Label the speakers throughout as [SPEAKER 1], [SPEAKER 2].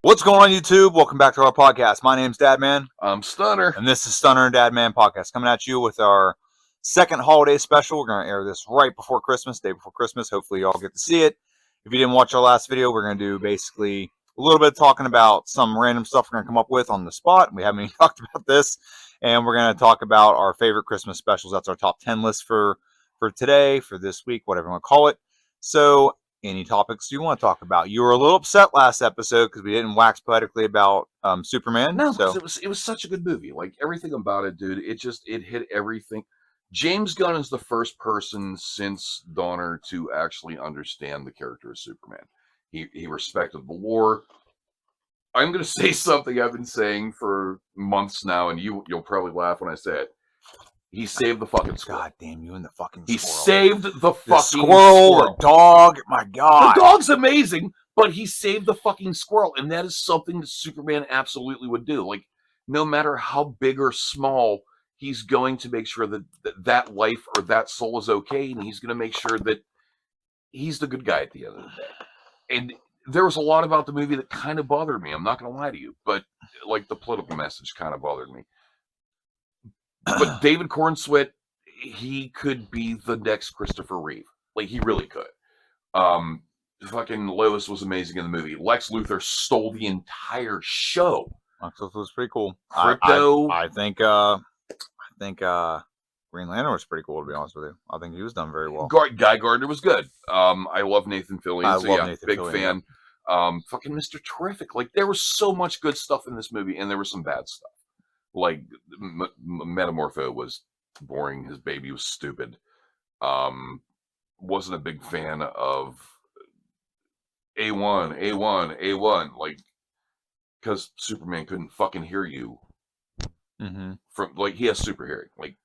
[SPEAKER 1] What's going on, YouTube? Welcome back to our podcast. My name's Dadman.
[SPEAKER 2] I'm Stunner.
[SPEAKER 1] And this is Stunner and Dadman Podcast, coming at you with our second holiday special. We're going to air this right before Christmas, day before Christmas. Hopefully you all get to see it. If you didn't watch our last video, we're going to do basically a little bit of talking about some random stuff we're going to come up with on the spot. We haven't even talked about this. And we're going to talk about our favorite Christmas specials. That's our top 10 list for today, for this week, whatever you want to call it. So, any topics you want to talk about? You were a little upset last episode because we didn't wax poetically about Superman.
[SPEAKER 2] No, because it was such a good movie. Like, everything about it, dude, it hit everything. James Gunn is the first person since Donner to actually understand the character of Superman. He respected the lore. I'm going to say something I've been saying for months now, and you'll probably laugh when I say it. He saved the fucking squirrel.
[SPEAKER 1] God damn you and the fucking
[SPEAKER 2] He
[SPEAKER 1] squirrel.
[SPEAKER 2] saved the fucking
[SPEAKER 1] squirrel. The dog. My God.
[SPEAKER 2] The dog's amazing, but he saved the fucking squirrel. And that is something that Superman absolutely would do. Like, no matter how big or small, he's going to make sure that that life or that soul is okay. And he's going to make sure that he's the good guy at the end of the day. And there was a lot about the movie that kind of bothered me. I'm not going to lie to you. But, like, the political message kind of bothered me. But David Cornsweet, he could be the next Christopher Reeve. Like, he really could. Fucking Lois was amazing in the movie. Lex Luthor stole the entire show.
[SPEAKER 1] Lex Luthor was pretty cool.
[SPEAKER 2] Crypto.
[SPEAKER 1] I think Green Lantern was pretty cool, to be honest with you. I think he was done very well.
[SPEAKER 2] Guy Gardner was good. I love Nathan Fillion. Big fan.
[SPEAKER 1] Yeah.
[SPEAKER 2] Fucking Mr. Terrific. Like, there was so much good stuff in this movie, and there was some bad stuff. Like, Metamorpho was boring. His baby was stupid. Wasn't a big fan of A1. Like, because Superman couldn't fucking hear you.
[SPEAKER 1] Mm-hmm.
[SPEAKER 2] From, like, he has super hearing. Like,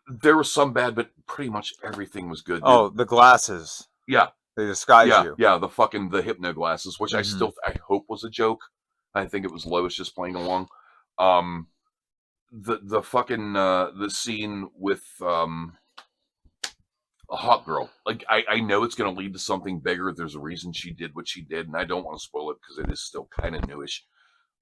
[SPEAKER 2] there was some bad, but pretty much everything was good.
[SPEAKER 1] Oh, the glasses.
[SPEAKER 2] Yeah.
[SPEAKER 1] They disguise you.
[SPEAKER 2] Yeah, the hypno glasses, which I hope was a joke. I think it was Lois just playing along. The fucking the scene with a hot girl. Like, I know it's gonna lead to something bigger. There's a reason she did what she did, and I don't want to spoil it because it is still kind of newish.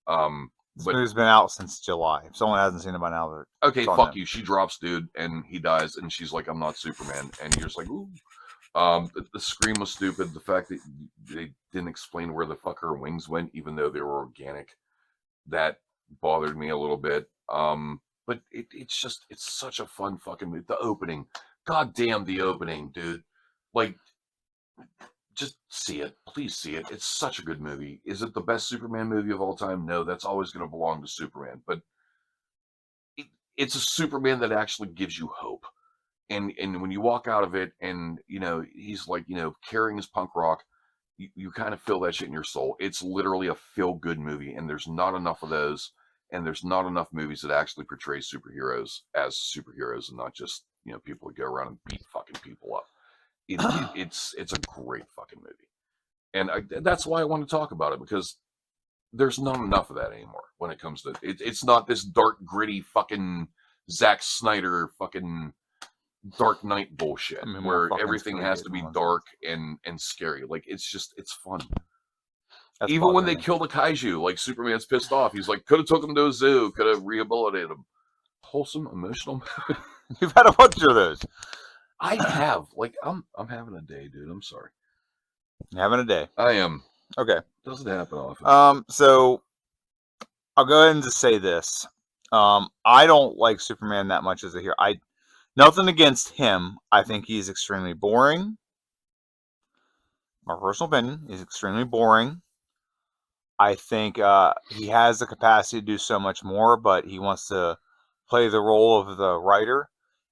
[SPEAKER 1] This movie's been out since July. If someone hasn't seen it by now,
[SPEAKER 2] okay, fuck you. She drops dude, and he dies, and she's like, "I'm not Superman," and you're just like, "Ooh." The scream was stupid. The fact that they didn't explain where the fuck her wings went, even though they were organic, that bothered me a little bit. But it's such a fun fucking movie. The opening, goddamn, the opening, dude. Like, just see it, please see it. It's such a good movie. Is it the best Superman movie of all time? No, that's always going to belong to Superman. But it's a Superman that actually gives you hope. And when you walk out of it, and he's like, carrying his punk rock, you kind of feel that shit in your soul. It's literally a feel-good movie, and there's not enough of those, and there's not enough movies that actually portray superheroes as superheroes and not just, people that go around and beat fucking people up. It's a great fucking movie. And that's why I want to talk about it, because there's not enough of that anymore when it comes to it. It's not this dark, gritty fucking Zack Snyder fucking Dark Knight bullshit, where everything has to be dark and scary. Like, it's fun. That's even when they kill the kaiju, like, Superman's pissed off. He's like, could have took him to a zoo, could have rehabilitated him. Wholesome, emotional.
[SPEAKER 1] You've had a bunch of those.
[SPEAKER 2] I have. Like, I'm having a day, dude. I'm sorry.
[SPEAKER 1] You're having a day.
[SPEAKER 2] I am.
[SPEAKER 1] Okay.
[SPEAKER 2] Doesn't happen often.
[SPEAKER 1] So I'll go ahead and just say this. I don't like Superman that much as a hero. Nothing against him. I think he's extremely boring. My personal opinion, he's extremely boring. I think he has the capacity to do so much more, but he wants to play the role of the writer.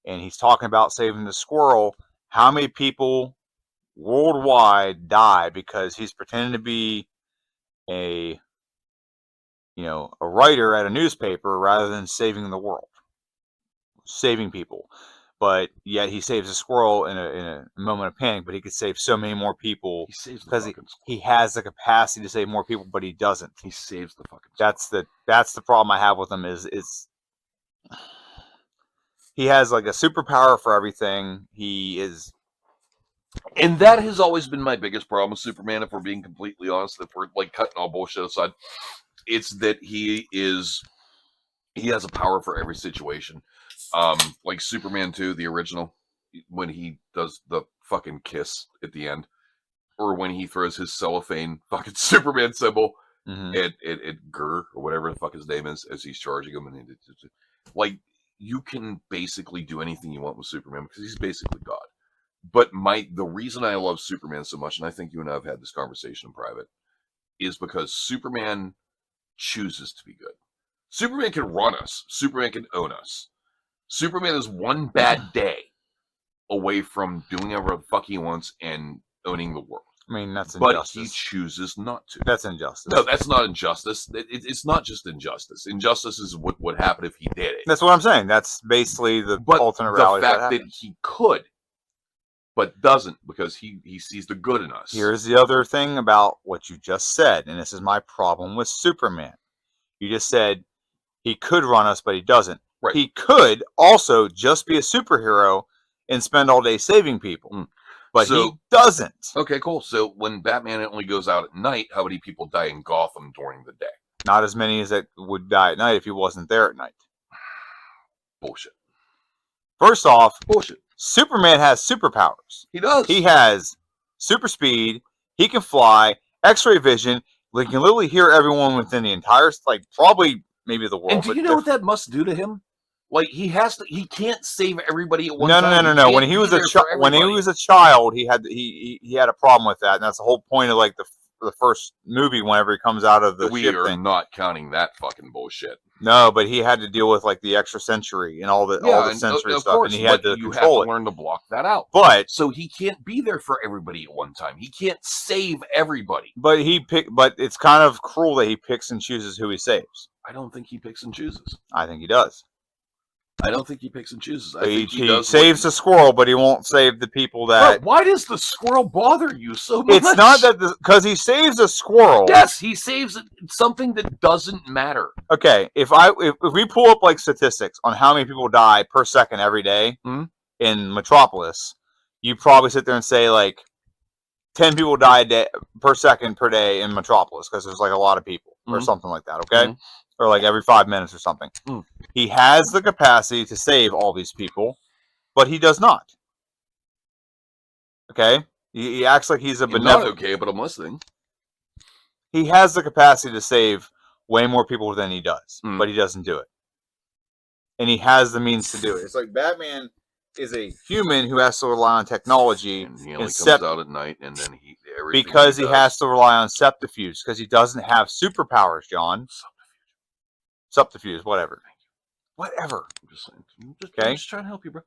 [SPEAKER 1] And he's talking about saving the squirrel. How many people worldwide die because he's pretending to be a writer at a newspaper rather than saving the world, saving people? But yet he saves a squirrel in a moment of panic, but he could save so many more people because he has the capacity to save more people, but he doesn't.
[SPEAKER 2] He saves the fucking squirrel.
[SPEAKER 1] That's the problem I have with him is he has like a superpower for everything. He is
[SPEAKER 2] And that has always been my biggest problem with Superman, if we're being completely honest, if we're like cutting all bullshit aside. It's that he has a power for every situation. Like Superman 2, the original, when he does the fucking kiss at the end, or when he throws his cellophane fucking Superman symbol at Gurr, or whatever the fuck his name is, as he's charging him. And like, you can basically do anything you want with Superman because he's basically God. But the reason I love Superman so much, and I think you and I have had this conversation in private, is because Superman chooses to be good. Superman can run us. Superman can own us. Superman is one bad day away from doing whatever the fuck he wants and owning the world.
[SPEAKER 1] I mean, that's injustice.
[SPEAKER 2] But he chooses not to.
[SPEAKER 1] That's injustice.
[SPEAKER 2] No, that's not injustice. It's not just injustice. Injustice is what would happen if he did it.
[SPEAKER 1] That's what I'm saying. That's basically the alternate reality.
[SPEAKER 2] The fact that he could, but doesn't, because he sees the good in us.
[SPEAKER 1] Here's the other thing about what you just said, and this is my problem with Superman. You just said he could run us, but he doesn't.
[SPEAKER 2] Right.
[SPEAKER 1] He could also just be a superhero and spend all day saving people. But he doesn't.
[SPEAKER 2] Okay, cool. So when Batman only goes out at night, how many people die in Gotham during the day?
[SPEAKER 1] Not as many as that would die at night if he wasn't there at night.
[SPEAKER 2] Bullshit.
[SPEAKER 1] First off,
[SPEAKER 2] bullshit.
[SPEAKER 1] Superman has superpowers.
[SPEAKER 2] He does.
[SPEAKER 1] He has super speed. He can fly. X-ray vision. He can literally hear everyone within the entire, like, probably maybe the world.
[SPEAKER 2] And do you know what that must do to him? Like, he can't save everybody at one
[SPEAKER 1] time.
[SPEAKER 2] No.
[SPEAKER 1] When he was a child, he had a problem with that, and that's the whole point of like the first movie. Whenever he comes out of the ship
[SPEAKER 2] are not counting that fucking bullshit.
[SPEAKER 1] No, but he had to deal with like the extra sensory and all the sensory stuff,
[SPEAKER 2] course,
[SPEAKER 1] and he had to
[SPEAKER 2] you
[SPEAKER 1] control
[SPEAKER 2] have to learn to block that out.
[SPEAKER 1] But
[SPEAKER 2] so he can't be there for everybody at one time. He can't save everybody.
[SPEAKER 1] But it's kind of cruel that he picks and chooses who he saves.
[SPEAKER 2] I don't think he picks and chooses.
[SPEAKER 1] I think he does.
[SPEAKER 2] I don't think he picks and chooses.
[SPEAKER 1] He saves the squirrel, but he won't save the people that...
[SPEAKER 2] Bro, why does the squirrel bother you so much?
[SPEAKER 1] It's not that... Because he saves a squirrel.
[SPEAKER 2] Yes, he saves something that doesn't matter.
[SPEAKER 1] Okay, if we pull up like statistics on how many people die per second every day in Metropolis, you probably sit there and say like 10 people die a day, per second per day in Metropolis because there's like a lot of people or something like that, okay? Or like every 5 minutes or something. He has the capacity to save all these people, but he does not. Okay? He acts like he's a benevolent...
[SPEAKER 2] Not okay, but I'm listening.
[SPEAKER 1] He has the capacity to save way more people than he does, but he doesn't do it. And he has the means to do it. It's like Batman is a human who has to rely on technology.
[SPEAKER 2] And he only comes out at night, and then
[SPEAKER 1] because he has to rely on subterfuge, because he doesn't have superpowers, John. Subterfuge, whatever. Whatever.
[SPEAKER 2] I'm just saying.
[SPEAKER 1] I'm
[SPEAKER 2] just trying to help you, bro.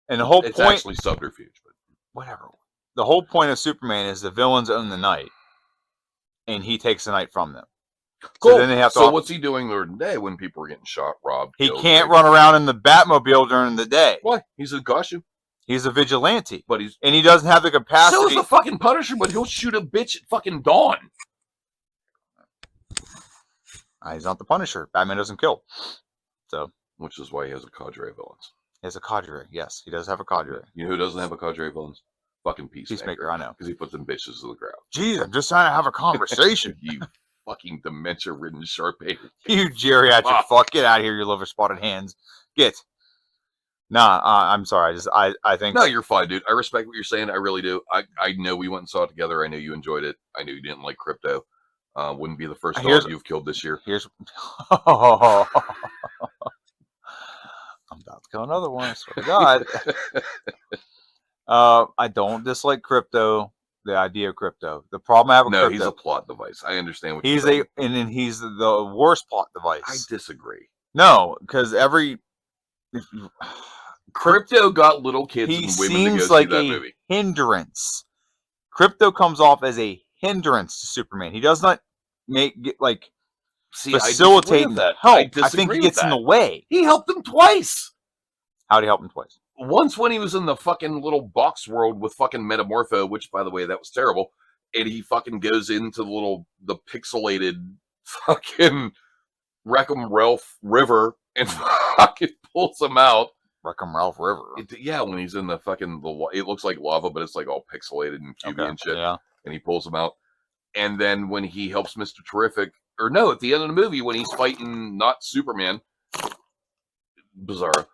[SPEAKER 1] And the whole point...
[SPEAKER 2] It's actually subterfuge, but...
[SPEAKER 1] Whatever. The whole point of Superman is the villains own the night, and he takes the night from them.
[SPEAKER 2] Cool.
[SPEAKER 1] So then they have to...
[SPEAKER 2] So what's he doing during the day when people are getting shot, robbed,
[SPEAKER 1] He can't run around in the Batmobile during the day.
[SPEAKER 2] Why? He's a costume.
[SPEAKER 1] He's a vigilante.
[SPEAKER 2] But
[SPEAKER 1] and he doesn't have the capacity...
[SPEAKER 2] So is the fucking Punisher, but he'll shoot a bitch at fucking dawn.
[SPEAKER 1] He's not the Punisher. Batman doesn't kill. So,
[SPEAKER 2] which is why he has a cadre of villains.
[SPEAKER 1] He has a cadre. Yes, he does have a cadre.
[SPEAKER 2] You know who doesn't have a cadre of villains? Fucking
[SPEAKER 1] Peacemaker, I know.
[SPEAKER 2] Because he puts them bitches to the ground.
[SPEAKER 1] Jeez, I'm just trying to have a conversation.
[SPEAKER 2] You fucking dementia-ridden Sharpay.
[SPEAKER 1] You geriatric fuck. Get out of here, your liver-spotted hands. Get. Nah, I'm sorry. I think...
[SPEAKER 2] No, you're fine, dude. I respect what you're saying. I really do. I know we went and saw it together. I know you enjoyed it. I know you didn't like Crypto. Wouldn't be the first dog you've killed this year.
[SPEAKER 1] I'm about to kill another one. I swear to God. I don't dislike Crypto. The idea of Crypto. The problem I have with Crypto...
[SPEAKER 2] he's a plot device. I understand what
[SPEAKER 1] you're saying. And he's the worst plot device.
[SPEAKER 2] I disagree.
[SPEAKER 1] No, because
[SPEAKER 2] Crypto got little kids and women to go see that movie.
[SPEAKER 1] Hindrance. Crypto comes off as a hindrance to Superman. He does not facilitate that help. I think he gets in the way.
[SPEAKER 2] He helped him twice.
[SPEAKER 1] How'd he help him twice?
[SPEAKER 2] Once when he was in the fucking little box world with fucking Metamorpho, which, by the way, that was terrible. And he fucking goes into the pixelated fucking Wreck-'em Ralph River and fucking pulls him out.
[SPEAKER 1] Wreck-'em Ralph River.
[SPEAKER 2] Yeah, when he's in the fucking, it looks like lava, but it's like all pixelated and cubey and shit.
[SPEAKER 1] Yeah.
[SPEAKER 2] And he pulls him out. And then when he helps Mr. Terrific, or no, at the end of the movie, when he's fighting not Superman, Bizarro,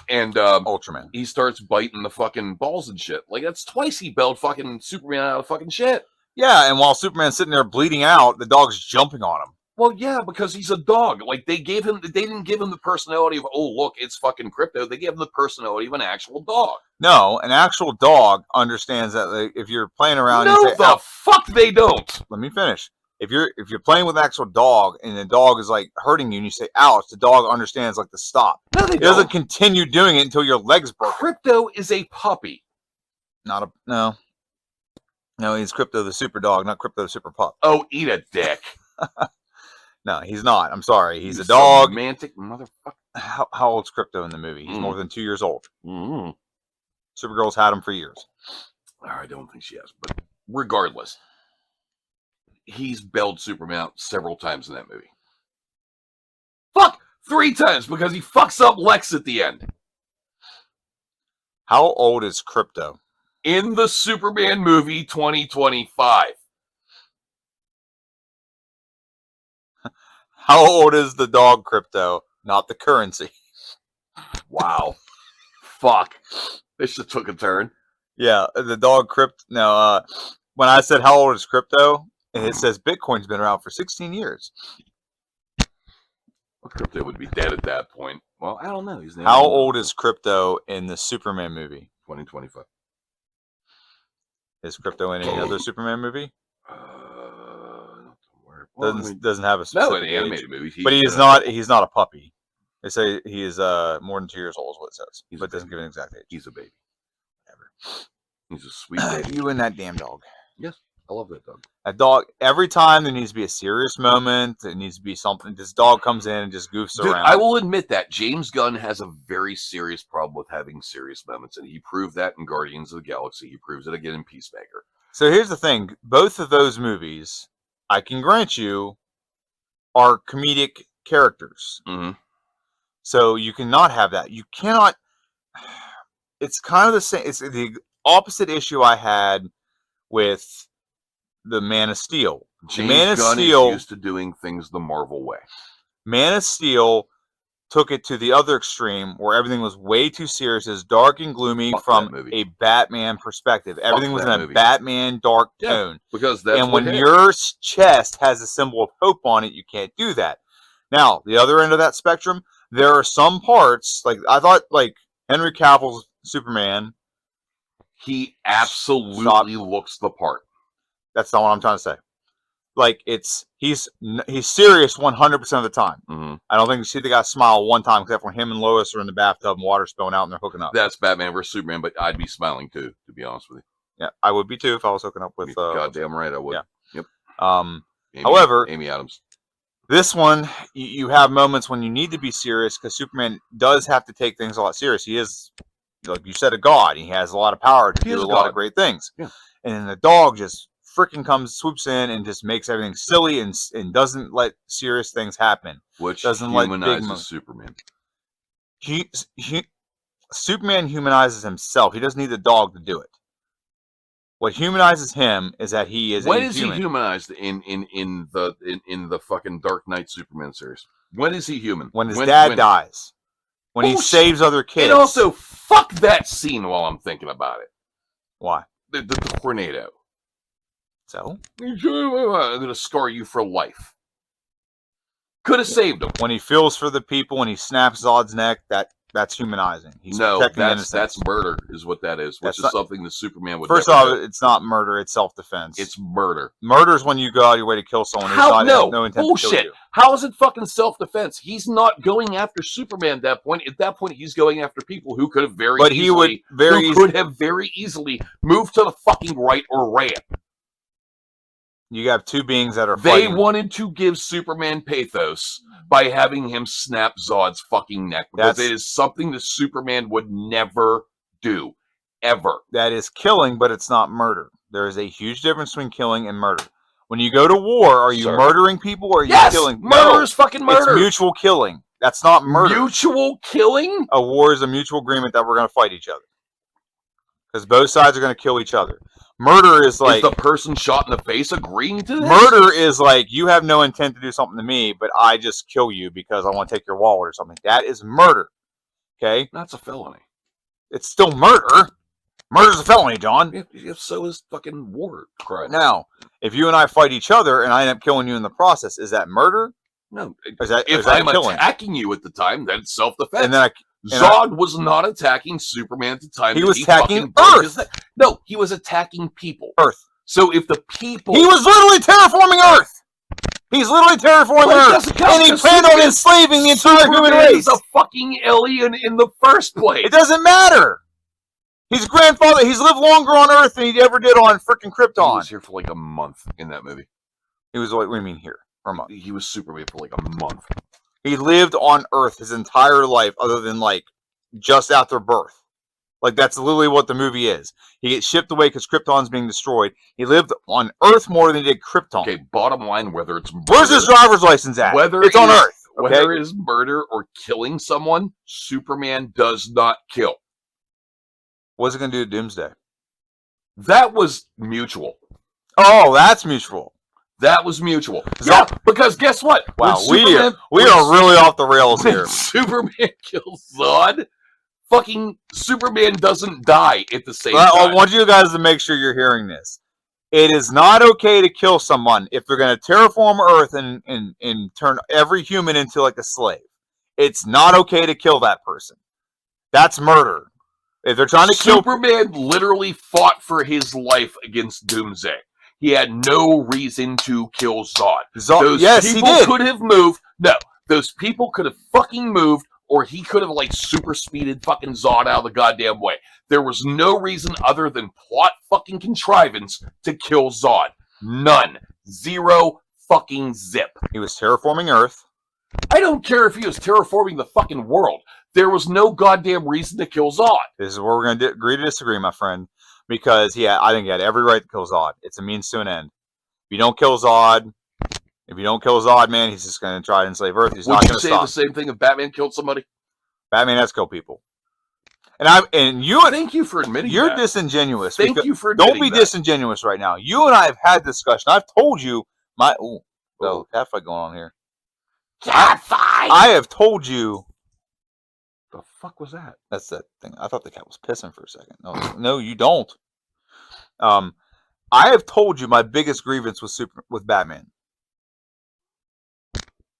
[SPEAKER 2] and
[SPEAKER 1] Ultraman,
[SPEAKER 2] he starts biting the fucking balls and shit. Like, that's twice he bailed fucking Superman out of fucking shit.
[SPEAKER 1] Yeah, and while Superman's sitting there bleeding out, the dog's jumping on him.
[SPEAKER 2] Well, yeah, because he's a dog. Like, they didn't give him the personality of, oh, look, it's fucking Krypto. They gave him the personality of an actual dog.
[SPEAKER 1] No, an actual dog understands that if you're playing around,
[SPEAKER 2] no,
[SPEAKER 1] you say,
[SPEAKER 2] the fuck they don't.
[SPEAKER 1] Let me finish. If you're playing with an actual dog and the dog is like hurting you and you say ouch, the dog understands like to stop.
[SPEAKER 2] No, they
[SPEAKER 1] It doesn't continue doing it until your legs broke.
[SPEAKER 2] Krypto is a puppy.
[SPEAKER 1] No, he's Krypto the super dog, not Krypto the super pup.
[SPEAKER 2] Oh, eat a dick.
[SPEAKER 1] No, he's not. I'm sorry. He's a dog.
[SPEAKER 2] Romantic motherfucker.
[SPEAKER 1] How old's Krypto in the movie? He's more than 2 years old.
[SPEAKER 2] Mm.
[SPEAKER 1] Supergirl's had him for years.
[SPEAKER 2] I don't think she has, but regardless, he's bailed Superman out several times in that movie. Fuck! 3 times because he fucks up Lex at the end.
[SPEAKER 1] How old is Krypto?
[SPEAKER 2] In the Superman movie 2025.
[SPEAKER 1] How old is the dog Krypto, not the currency?
[SPEAKER 2] Wow. Fuck. This just took a turn.
[SPEAKER 1] Yeah, the dog Krypto. No, when I said how old is Krypto, it says Bitcoin's been around for 16 years.
[SPEAKER 2] Well, Krypto would be dead at that point. Well, I don't know.
[SPEAKER 1] How old is Krypto in the Superman movie?
[SPEAKER 2] 2025.
[SPEAKER 1] Is Krypto in any other Superman movie?
[SPEAKER 2] Well,
[SPEAKER 1] doesn't have a specific
[SPEAKER 2] in the animated movie.
[SPEAKER 1] But he's not a puppy. They say he is more than 2 years old is what it says. But it doesn't give an exact age.
[SPEAKER 2] He's a baby.
[SPEAKER 1] Whatever.
[SPEAKER 2] He's a sweet baby.
[SPEAKER 1] You and that damn dog.
[SPEAKER 2] Yes, I love that dog.
[SPEAKER 1] That dog, every time there needs to be a serious moment, it needs to be something. This dog comes in and just goofs around.
[SPEAKER 2] I will admit that James Gunn has a very serious problem with having serious moments, and he proved that in Guardians of the Galaxy. He proves it again in Peacemaker.
[SPEAKER 1] So here's the thing. Both of those movies, I can grant you, are comedic characters.
[SPEAKER 2] Mm-hmm.
[SPEAKER 1] So you cannot have that. You cannot. It's kind of the same. It's the opposite issue I had with the Man of Steel.
[SPEAKER 2] James Gunn is used to doing things the Marvel way.
[SPEAKER 1] Man of Steel took it to the other extreme where everything was way too serious. It's dark and gloomy from a Batman perspective. Everything was in a Batman dark tone.
[SPEAKER 2] Because that's
[SPEAKER 1] and when your chest has a symbol of hope on it, you can't do that. Now, the other end of that spectrum, there are some parts, like I thought, like Henry Cavill's Superman.
[SPEAKER 2] He absolutely looks the part.
[SPEAKER 1] That's not what I'm trying to say. Like he's serious 100% of the time.
[SPEAKER 2] Mm-hmm.
[SPEAKER 1] I don't think you see the guy smile one time, except when him and Lois are in the bathtub and water spilling out and they're hooking up.
[SPEAKER 2] That's Batman versus Superman, but I'd be smiling too, to be honest with you.
[SPEAKER 1] Yeah, I would be too if I was hooking up with.
[SPEAKER 2] Goddamn right, I would.
[SPEAKER 1] Yeah.
[SPEAKER 2] Yep.
[SPEAKER 1] However,
[SPEAKER 2] Amy Adams.
[SPEAKER 1] This one, you have moments when you need to be serious because Superman does have to take things a lot serious. He is, like you said, a god. He has a lot of power to do a lot of great things.
[SPEAKER 2] Yeah.
[SPEAKER 1] And then the dog just freaking swoops in and just makes everything silly and doesn't let serious things happen.
[SPEAKER 2] Which
[SPEAKER 1] doesn't
[SPEAKER 2] humanizes Superman.
[SPEAKER 1] Superman humanizes himself. He doesn't need the dog to do it. What humanizes him is that he is.
[SPEAKER 2] When is he humanized in the fucking Dark Knight Superman series? When is he human?
[SPEAKER 1] When his dad dies. When he saves other kids.
[SPEAKER 2] And also, fuck that scene while I'm thinking about it.
[SPEAKER 1] Why?
[SPEAKER 2] The tornado.
[SPEAKER 1] So?
[SPEAKER 2] I'm going to scar you for life. Could have saved him.
[SPEAKER 1] When he feels for the people, when he snaps Zod's neck, that's humanizing. He's protecting innocence.
[SPEAKER 2] That's murder, is what that is. Which is something that Superman would.
[SPEAKER 1] First off, it's not murder; it's self-defense.
[SPEAKER 2] It's murder.
[SPEAKER 1] Murder is when you go out of your way to kill someone.
[SPEAKER 2] How?
[SPEAKER 1] No intent
[SPEAKER 2] bullshit.
[SPEAKER 1] To kill you.
[SPEAKER 2] How is it fucking self-defense? He's not going after Superman at that point. At that point, he's going after people who could have very easily moved to the fucking right or ran.
[SPEAKER 1] You have two beings that are
[SPEAKER 2] They
[SPEAKER 1] fighting.
[SPEAKER 2] wanted to give Superman pathos by having him snap Zod's fucking neck because it is something that Superman would never do. Ever.
[SPEAKER 1] That is killing, but it's not murder. There is a huge difference between killing and murder. When you go to war, are you murdering people or are you killing?
[SPEAKER 2] Murder is fucking murder.
[SPEAKER 1] It's mutual killing. That's not murder.
[SPEAKER 2] Mutual killing?
[SPEAKER 1] A war is a mutual agreement that we're going to fight each other. Because both sides are going to kill each other. Murder is like...
[SPEAKER 2] Is the person shot in the face agreeing to this?
[SPEAKER 1] Murder is like, you have no intent to do something to me, but I just kill you because I want to take your wallet or something. That is murder. Okay?
[SPEAKER 2] That's a felony.
[SPEAKER 1] It's still murder. Murder's a felony, John.
[SPEAKER 2] If so is fucking war crime.
[SPEAKER 1] Now, if you and I fight each other and I end up killing you in the process, is that murder?
[SPEAKER 2] No.
[SPEAKER 1] If
[SPEAKER 2] I'm attacking you at the time, that's self-defense.
[SPEAKER 1] And then
[SPEAKER 2] Zod was not attacking Superman at the time.
[SPEAKER 1] He was attacking Earth.
[SPEAKER 2] No, he was attacking people.
[SPEAKER 1] Earth.
[SPEAKER 2] So if the people...
[SPEAKER 1] He was literally terraforming Earth. He's literally terraforming Earth. And he planned on enslaving the entire human race.
[SPEAKER 2] He's a fucking alien in the first place.
[SPEAKER 1] It doesn't matter. His grandfather, he's lived longer on Earth than he ever did on freaking Krypton.
[SPEAKER 2] He was here for like a month in that movie.
[SPEAKER 1] He was, what do you mean here? For a month.
[SPEAKER 2] He was Superman for like a month.
[SPEAKER 1] He lived on Earth his entire life, other than like just after birth. Like that's literally what the movie is. He gets shipped away because Krypton's being destroyed. He lived on Earth more than he did Krypton.
[SPEAKER 2] Okay, bottom line, whether it's murder,
[SPEAKER 1] where's his driver's license at?
[SPEAKER 2] Whether
[SPEAKER 1] it's on Earth. Okay?
[SPEAKER 2] Whether it is murder or killing someone, Superman does not kill.
[SPEAKER 1] What's it going to do to Doomsday?
[SPEAKER 2] That was mutual.
[SPEAKER 1] Oh, that's mutual.
[SPEAKER 2] That was mutual. Yeah, because guess what?
[SPEAKER 1] Wow, we are really off the rails here.
[SPEAKER 2] Superman kills Zod. Fucking Superman doesn't die at the same time.
[SPEAKER 1] I want you guys to make sure you're hearing this. It is not okay to kill someone if they're going to terraform Earth and turn every human into like a slave. It's not okay to kill that person. That's murder. If they're trying to kill...
[SPEAKER 2] Superman literally fought for his life against Doomsday. He had no reason to kill Zod. Those people could have moved. No, those people could have fucking moved, or he could have like super speeded fucking Zod out of the goddamn way. There was no reason other than plot fucking contrivance to kill Zod. None. Zero fucking zip.
[SPEAKER 1] He was terraforming Earth.
[SPEAKER 2] I don't care if he was terraforming the fucking world. There was no goddamn reason to kill Zod.
[SPEAKER 1] This is where we're going to agree to disagree, my friend. Because I think he had every right to kill Zod. It's a means to an end. If you don't kill Zod, man, he's just going to try to enslave Earth. He's not going to stop.
[SPEAKER 2] Would you say the same thing if Batman killed somebody?
[SPEAKER 1] Batman has killed people. And you...
[SPEAKER 2] Thank you for admitting
[SPEAKER 1] You're disingenuous.
[SPEAKER 2] Thank you for admitting
[SPEAKER 1] Don't be disingenuous right now. You and I have had discussion. I've told you my... Oh, cat fight going on here.
[SPEAKER 2] Cat fight!
[SPEAKER 1] I have told you...
[SPEAKER 2] The fuck was that?
[SPEAKER 1] That's that thing. I thought the cat was pissing for a second. No, you don't. I have told you my biggest grievance with Batman.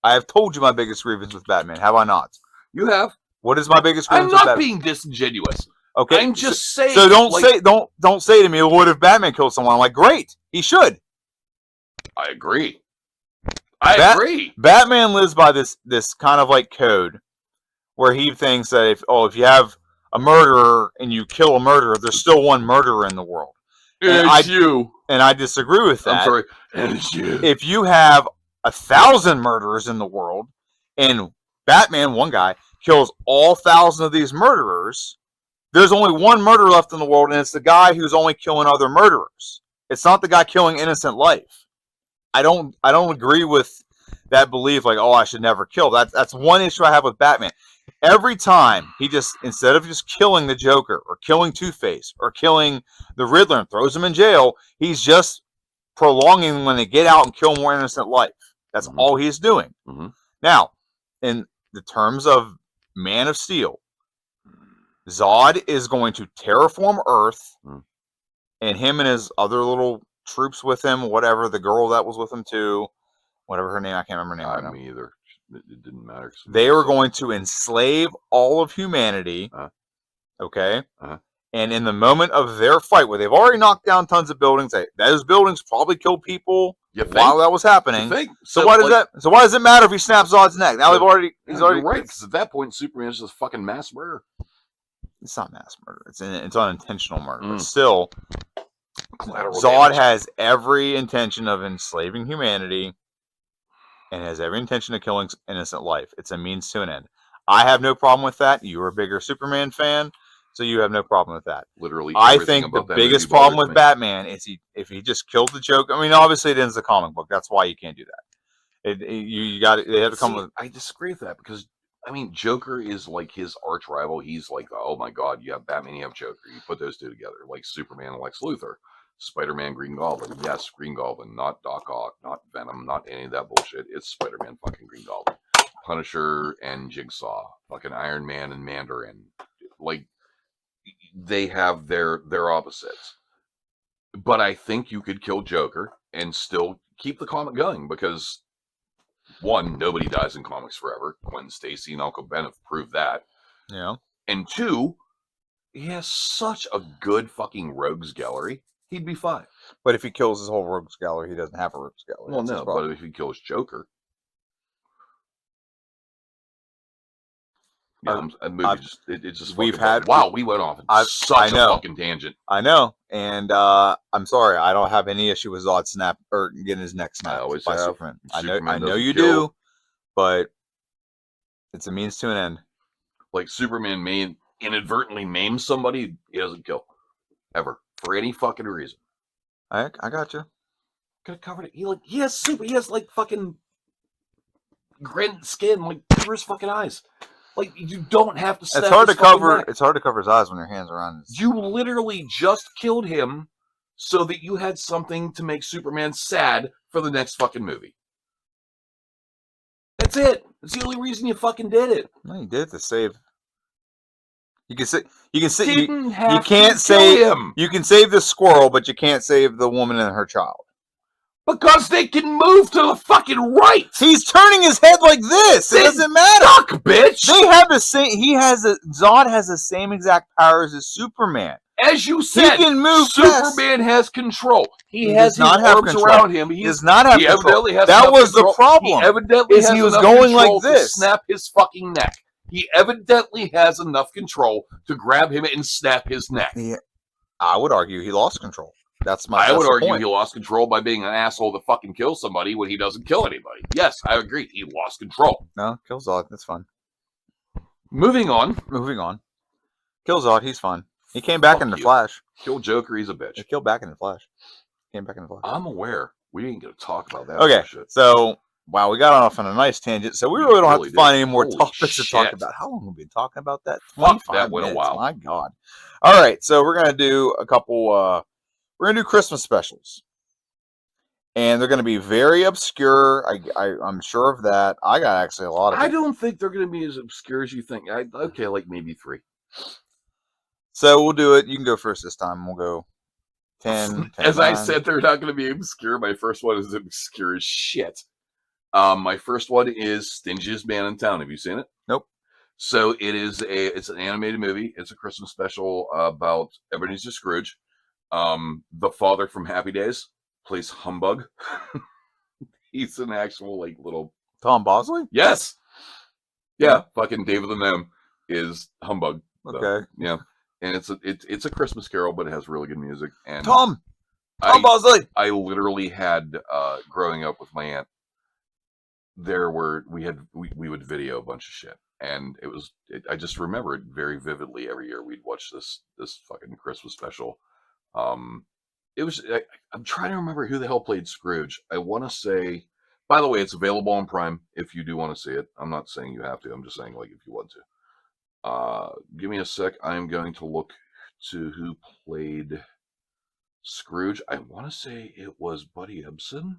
[SPEAKER 1] I have told you my biggest grievance with Batman. Have I not?
[SPEAKER 2] You have.
[SPEAKER 1] What is my biggest grievance?
[SPEAKER 2] I'm not being disingenuous.
[SPEAKER 1] Okay,
[SPEAKER 2] I'm just saying.
[SPEAKER 1] So don't say to me, well, what if Batman killed someone? I'm like, great, he should.
[SPEAKER 2] I agree. I agree.
[SPEAKER 1] Batman lives by this kind of like code where he thinks that if you have a murderer and you kill a murderer, there's still one murderer in the world. And I disagree with that.
[SPEAKER 2] I'm sorry. It's you.
[SPEAKER 1] If you have 1,000 murderers in the world, and Batman, one guy, kills all 1,000 of these murderers, there's only one murderer left in the world, and it's the guy who's only killing other murderers. It's not the guy killing innocent life. I don't agree with that belief, like, oh, I should never kill. That's one issue I have with Batman. Every time he instead of just killing the Joker or killing Two-Face or killing the Riddler and throws him in jail, he's just prolonging when they get out and kill more innocent life. That's all he's doing.
[SPEAKER 2] Mm-hmm.
[SPEAKER 1] Now, in the terms of Man of Steel, Zod is going to terraform Earth, and him and his other little troops with him, whatever, the girl that was with him too, whatever her name, I can't remember her name right now.
[SPEAKER 2] Me either. It didn't matter.
[SPEAKER 1] They were going to enslave all of humanity, okay? And in the moment of their fight, where they've already knocked down tons of buildings, those buildings probably killed people while that was happening. So why does it matter if he snaps Zod's neck? Now he's already
[SPEAKER 2] right, because at that point, Superman is just fucking mass murder.
[SPEAKER 1] It's not mass murder. It's unintentional murder. But still,
[SPEAKER 2] Collateral
[SPEAKER 1] Zod
[SPEAKER 2] damage.
[SPEAKER 1] has every intention of enslaving humanity and has every intention of killing innocent life. It's a means to an end. I have no problem with that. You're a bigger Superman fan, so you have no problem with that.
[SPEAKER 2] Literally,
[SPEAKER 1] I think the biggest problem with Batman is if he just killed the Joker. I mean, obviously it ends the comic book. That's why you can't do that. They have to come with.
[SPEAKER 2] I disagree with that because I mean, Joker is like his arch rival. He's like, oh my god, you have Batman, you have Joker. You put those two together, like Superman and Lex Luthor, Spider-Man, Green Goblin. Yes, Green Goblin, not Doc Ock, not Venom, not any of that bullshit. It's Spider-Man, fucking Green Goblin, Punisher and Jigsaw, fucking Iron Man and Mandarin. Like they have their opposites. But I think you could kill Joker and still keep the comic going because one, nobody dies in comics forever. Gwen Stacy and Uncle Ben have proved that.
[SPEAKER 1] Yeah.
[SPEAKER 2] And two, he has such a good fucking rogues gallery. He'd be fine.
[SPEAKER 1] But if he kills his whole rogues gallery, he doesn't have a rogues gallery.
[SPEAKER 2] Well, no, but if he kills Joker, yeah, that movie just
[SPEAKER 1] we've had
[SPEAKER 2] wow, we went off such a fucking tangent.
[SPEAKER 1] I know, and I'm sorry, I don't have any issue with Zod snap or getting his neck snapped.
[SPEAKER 2] I always
[SPEAKER 1] by
[SPEAKER 2] have.
[SPEAKER 1] Superman.
[SPEAKER 2] Superman
[SPEAKER 1] I know you
[SPEAKER 2] kill.
[SPEAKER 1] do, but it's a means to an end.
[SPEAKER 2] Like Superman may inadvertently maim somebody, he doesn't kill ever for any fucking reason.
[SPEAKER 1] I got you.
[SPEAKER 2] Could have covered it. He has like fucking granite skin, like over his fucking eyes. Like you don't have to.
[SPEAKER 1] It's hard to cover. It's hard to cover his eyes when your hands are on his.
[SPEAKER 2] You literally just killed him so that you had something to make Superman sad for the next fucking movie. That's it. That's the only reason you fucking did it.
[SPEAKER 1] No, you did it to save. You can say. You can't save
[SPEAKER 2] him.
[SPEAKER 1] You can save the squirrel, but you can't save the woman and her child.
[SPEAKER 2] Because they can move to the fucking right.
[SPEAKER 1] He's turning his head like this. It doesn't matter.
[SPEAKER 2] Fuck, bitch.
[SPEAKER 1] They have the same. Zod has the same exact powers as Superman.
[SPEAKER 2] As you said,
[SPEAKER 1] he can move
[SPEAKER 2] Superman has control. He has his arms around him. He
[SPEAKER 1] does not have control. That was the problem.
[SPEAKER 2] He evidently has
[SPEAKER 1] he was
[SPEAKER 2] enough
[SPEAKER 1] going
[SPEAKER 2] control
[SPEAKER 1] like this.
[SPEAKER 2] to snap his fucking neck. He evidently has enough control to grab him and snap his neck.
[SPEAKER 1] Yeah, I would argue he lost control.
[SPEAKER 2] I would argue he lost control by being an asshole to fucking kill somebody when he doesn't kill anybody. Yes, I agree. He lost control.
[SPEAKER 1] No, kill Zod. That's fun.
[SPEAKER 2] Moving on.
[SPEAKER 1] Kill Zod. He's fun. He came back in the Flash.
[SPEAKER 2] Kill Joker. He's a bitch.
[SPEAKER 1] He killed back in the Flash. Came back in the Flash.
[SPEAKER 2] I'm aware. We didn't get to talk about that.
[SPEAKER 1] Okay, so wow, we got off on a nice tangent. So we really don't have to find any more topics to talk about. How long have we been talking about that? 25
[SPEAKER 2] that went
[SPEAKER 1] minutes.
[SPEAKER 2] A while.
[SPEAKER 1] My God. All right, so we're gonna do a couple. We're gonna do Christmas specials, and they're gonna be very obscure. I'm sure of that. I got actually a lot of.
[SPEAKER 2] I don't think they're gonna be as obscure as you think. Okay, like maybe 3.
[SPEAKER 1] So we'll do it. You can go first this time. We'll go 10.
[SPEAKER 2] As
[SPEAKER 1] 9.
[SPEAKER 2] I said, they're not going to be obscure. My first one is obscure as shit. My first one is Stingiest Man in Town. Have you seen it?
[SPEAKER 1] Nope.
[SPEAKER 2] So it's an animated movie. It's a Christmas special about Ebenezer Scrooge. The father from Happy Days plays Humbug. He's an actual like little
[SPEAKER 1] Tom Bosley.
[SPEAKER 2] Yes. Yeah. Fucking David the Gnome is Humbug.
[SPEAKER 1] Okay.
[SPEAKER 2] Yeah. And it's a Christmas Carol, but it has really good music. And
[SPEAKER 1] Tom Bosley.
[SPEAKER 2] I literally had growing up with my aunt. We would video a bunch of shit, and I just remember it very vividly. Every year we'd watch this fucking Christmas special. I'm trying to remember who the hell played Scrooge. I want to say, by the way, it's available on Prime if you do want to see it. I'm not saying you have to. I'm just saying like if you want to. Give me a sec. I'm going to look to who played Scrooge. I want to say it was Buddy Ebsen.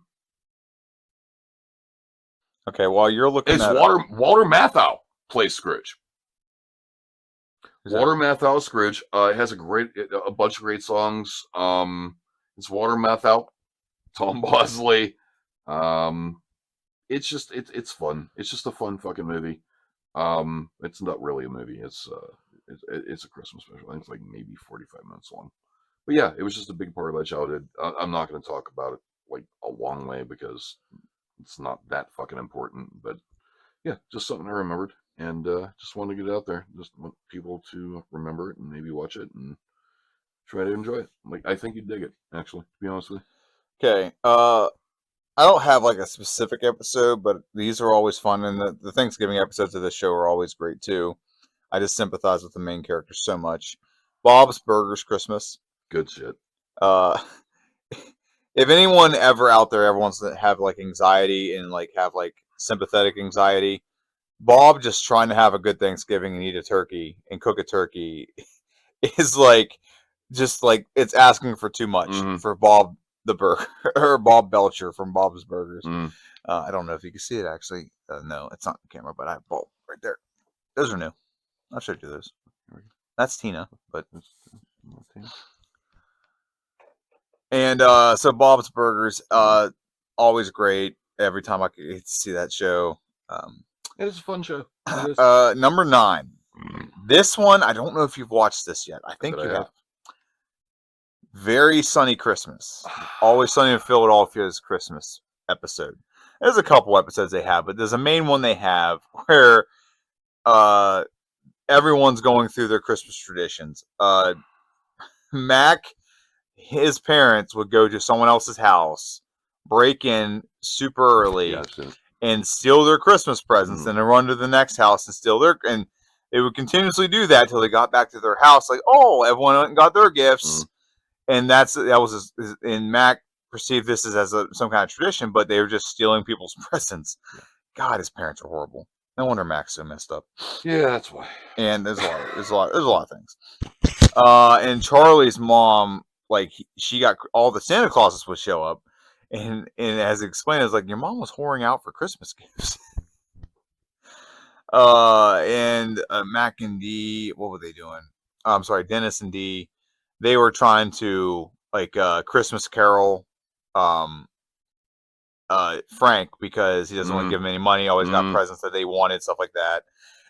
[SPEAKER 1] Okay, while you're looking
[SPEAKER 2] at Walter Matthau plays Scrooge. Walter Matthau Scrooge. It has a bunch of great songs. It's Walter Matthau, Tom Bosley. It's fun. It's just a fun fucking movie. It's not really a movie. It's a Christmas special. I think it's like maybe 45 minutes long. But yeah, it was just a big part of my childhood. I'm not going to talk about it like a long way because it's not that fucking important. But yeah, just something I remembered and just wanted to get it out there. Just want people to remember it and maybe watch it and try to enjoy it. Like I think you'd dig it, actually, to be honest with you.
[SPEAKER 1] Okay. I don't have like a specific episode, but these are always fun, and the Thanksgiving episodes of this show are always great too. I just sympathize with the main characters so much. Bob's Burgers Christmas.
[SPEAKER 2] Good shit.
[SPEAKER 1] If anyone ever out there ever wants to have like anxiety and like have like sympathetic anxiety, Bob just trying to have a good Thanksgiving and eat a turkey and cook a turkey is like just like it's asking for too much for Bob the Burger or Bob Belcher from Bob's Burgers. I don't know if you can see it actually. No, it's not on camera, but I have Bob right there. Those are new. I'll show you those. That's Tina, but and so Bob's Burgers, always great. Every time I get to see that show.
[SPEAKER 2] It is a fun show.
[SPEAKER 1] Number 9. This one, I don't know if you've watched this yet. I think you have. Very Sunny Christmas. Always Sunny in Philadelphia's Christmas episode. There's a couple episodes they have, but there's a main one they have where everyone's going through their Christmas traditions. Mac, his parents would go to someone else's house, break in super early, and steal their Christmas presents, and then run to the next house and steal their. And they would continuously do that till they got back to their house. Like, oh, everyone went and got their gifts, and that was and Mac perceived this as some kind of tradition, but they were just stealing people's presents. God, his parents are horrible. No wonder Mac's so messed up.
[SPEAKER 2] Yeah, that's why.
[SPEAKER 1] And there's a lot of things. And Charlie's mom, like, she got all the Santa Clauses would show up, and as explained, it's like your mom was whoring out for Christmas gifts. And Mac and Dee, what were they doing? I'm sorry, Dennis and Dee, they were trying to like Christmas Carol, Frank, because he doesn't want to give him any money. Always got presents that they wanted, stuff like that.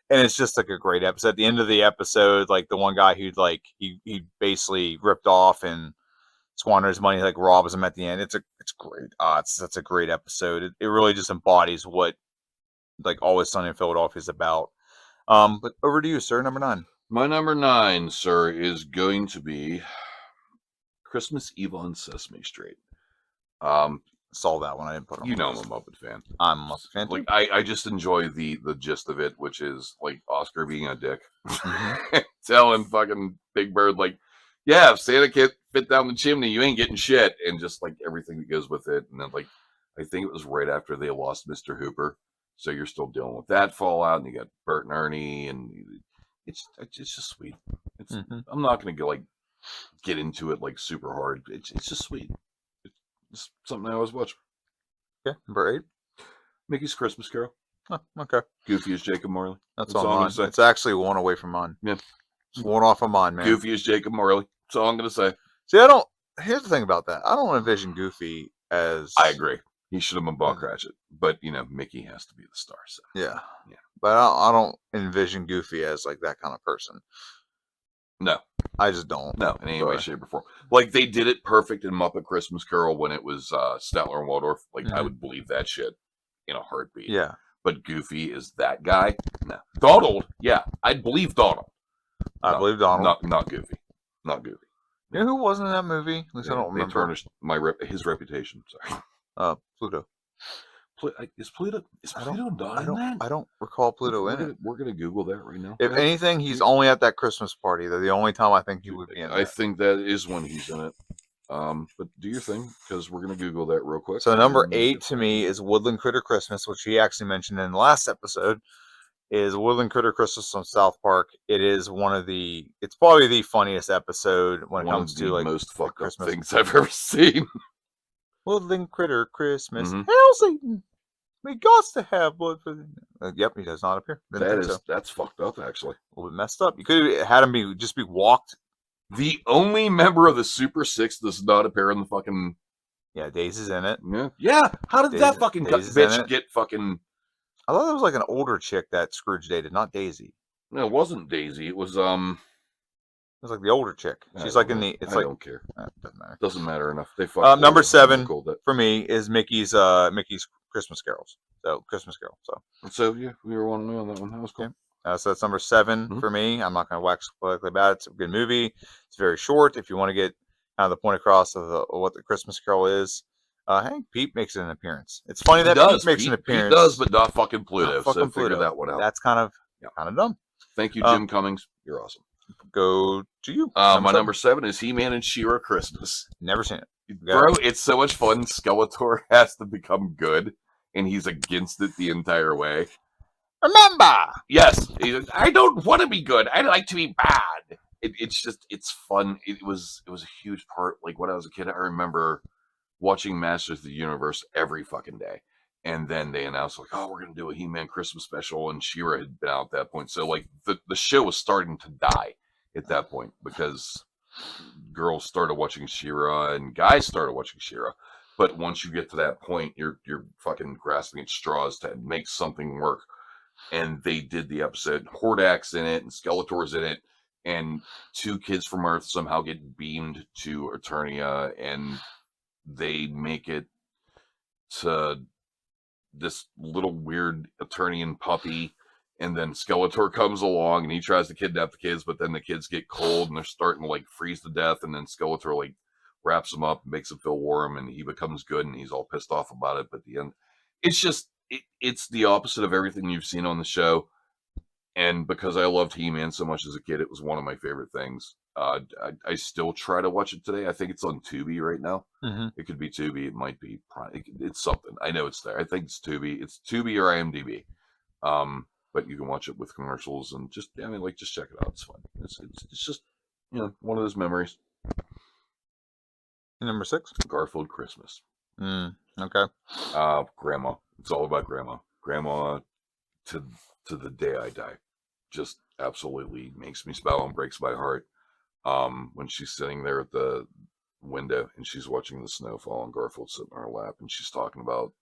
[SPEAKER 1] And it's just like a great episode. At the end of the episode, like the one guy who like he basically ripped off and squandered his money, like robs him at the end. It's great. That's a great episode. It really just embodies what like Always Sunny in Philadelphia is about. But over to you, sir. Number 9.
[SPEAKER 2] My number 9, sir, is going to be Christmas Eve on Sesame Street.
[SPEAKER 1] Saw that one. I didn't put it on.
[SPEAKER 2] You know I'm a Muppet fan.
[SPEAKER 1] I'm a Muppet fan too.
[SPEAKER 2] Like I just enjoy the gist of it, which is like Oscar being a dick, telling fucking Big Bird like, yeah, if Santa can't fit down the chimney, you ain't getting shit, and just like everything that goes with it. And then like I think it was right after they lost Mr. Hooper, so you're still dealing with that fallout, and you got Bert and Ernie, and it's just sweet. It's I'm not gonna get into it like super hard. It's just sweet. It's something I always watch.
[SPEAKER 1] Okay, number 8.
[SPEAKER 2] Mickey's Christmas Carol.
[SPEAKER 1] Oh, okay.
[SPEAKER 2] Goofy as Jacob Marley.
[SPEAKER 1] That's all mine. It's actually one away from mine.
[SPEAKER 2] Yeah.
[SPEAKER 1] It's one off of mine, man.
[SPEAKER 2] Goofy as Jacob Marley. That's all I'm going to say.
[SPEAKER 1] See, here's the thing about that. I don't envision Goofy as...
[SPEAKER 2] I agree. He should have been Ball Cratchit. But, Mickey has to be the star. So.
[SPEAKER 1] Yeah. But I don't envision Goofy as like that kind of person.
[SPEAKER 2] No.
[SPEAKER 1] I just don't.
[SPEAKER 2] No, in any way, shape, or form. Like, they did it perfect in Muppet Christmas Carol when it was Statler and Waldorf. Like, I would believe that shit in a heartbeat.
[SPEAKER 1] Yeah.
[SPEAKER 2] But Goofy is that guy? No. Donald? Yeah, I'd believe Donald.
[SPEAKER 1] I believe Donald.
[SPEAKER 2] Not Goofy. Not Goofy.
[SPEAKER 1] You know who wasn't in that movie? At least I don't remember.
[SPEAKER 2] They tarnished his reputation. Sorry.
[SPEAKER 1] Pluto.
[SPEAKER 2] Is Pluto not in that?
[SPEAKER 1] I don't recall Pluto in it.
[SPEAKER 2] We're gonna Google that right now.
[SPEAKER 1] If anything, he's only at that Christmas party. They're the only time I think he would be in.
[SPEAKER 2] I think that is when he's in it. But do your thing, because we're gonna Google that real quick.
[SPEAKER 1] So number 8 to me is Woodland Critter Christmas, which he actually mentioned in the last episode. Is Woodland Critter Christmas on South Park. It is it's probably the funniest episode when it comes to like
[SPEAKER 2] most fucked
[SPEAKER 1] Christmas
[SPEAKER 2] up things I've ever seen.
[SPEAKER 1] Woodland Critter Christmas. Hail Satan! We got to have blood for the... yep, he does not appear.
[SPEAKER 2] That's fucked up, actually.
[SPEAKER 1] A little bit messed up. You could have had him just be walked.
[SPEAKER 2] The only member of the Super Six does not appear in the fucking...
[SPEAKER 1] Yeah, Daisy's in it.
[SPEAKER 2] Yeah. How did that fucking bitch get fucking...
[SPEAKER 1] I thought it was like an older chick that Scrooge dated, not Daisy.
[SPEAKER 2] No, it wasn't Daisy. It was
[SPEAKER 1] It was like the older chick. She's like in the...
[SPEAKER 2] I don't care.
[SPEAKER 1] Doesn't matter.
[SPEAKER 2] Doesn't matter enough. They fucking...
[SPEAKER 1] Number 7 for me is Mickey's Christmas Carols. So Christmas Carol.
[SPEAKER 2] So yeah, we were wanting to know on that one. That was cool.
[SPEAKER 1] So that's number 7 for me. I'm not going to wax politically about it. It's a good movie. It's very short. If you want to get kind of the point across of what the Christmas Carol is, hey, Pete makes an appearance. It's funny that Pete makes an appearance.
[SPEAKER 2] He does, but not fucking Pluto.
[SPEAKER 1] Not fucking Pluto.
[SPEAKER 2] Figure that one out.
[SPEAKER 1] That's kind of dumb.
[SPEAKER 2] Thank you, Jim Cummings. You're awesome.
[SPEAKER 1] Go to you.
[SPEAKER 2] My number 7 is He-Man and She-Ra Christmas.
[SPEAKER 1] Never seen it.
[SPEAKER 2] Bro, it's so much fun. Skeletor has to become good, and he's against it the entire way.
[SPEAKER 1] Remember.
[SPEAKER 2] Yes, I don't want to be good. I like to be bad. It's fun. It was a huge part. Like when I was a kid, I remember watching Masters of the Universe every fucking day. And then they announced like, oh, we're gonna do a He-Man Christmas special, and She-Ra had been out at that point. So like the show was starting to die at that point because girls started watching She-Ra and guys started watching She-Ra. But once you get to that point, you're fucking grasping at straws to make something work. And they did the episode. Hordak's in it, and Skeletor's in it, and two kids from Earth somehow get beamed to Eternia, and they make it to this little weird Eternian puppy. And then Skeletor comes along and he tries to kidnap the kids, but then the kids get cold and they're starting to like freeze to death. And then Skeletor like wraps them up, makes them feel warm, and he becomes good and he's all pissed off about it. But at the end, it's just, it's the opposite of everything you've seen on the show. And because I loved He-Man so much as a kid, it was one of my favorite things. I still try to watch it today. I think it's on Tubi right now.
[SPEAKER 1] Mm-hmm.
[SPEAKER 2] It could be Tubi. It might be Prime. It's something. I know it's there. I think it's Tubi. It's Tubi or IMDb. But you can watch it with commercials and just, I mean, like, just check it out. It's fun. It's just, one of those memories.
[SPEAKER 1] Number 6?
[SPEAKER 2] Garfield Christmas.
[SPEAKER 1] Okay.
[SPEAKER 2] Grandma. It's all about Grandma. Grandma to the day I die. Just absolutely makes me smile and breaks my heart. When she's sitting there at the window and she's watching the snow fall and Garfield's sitting on her lap and she's talking about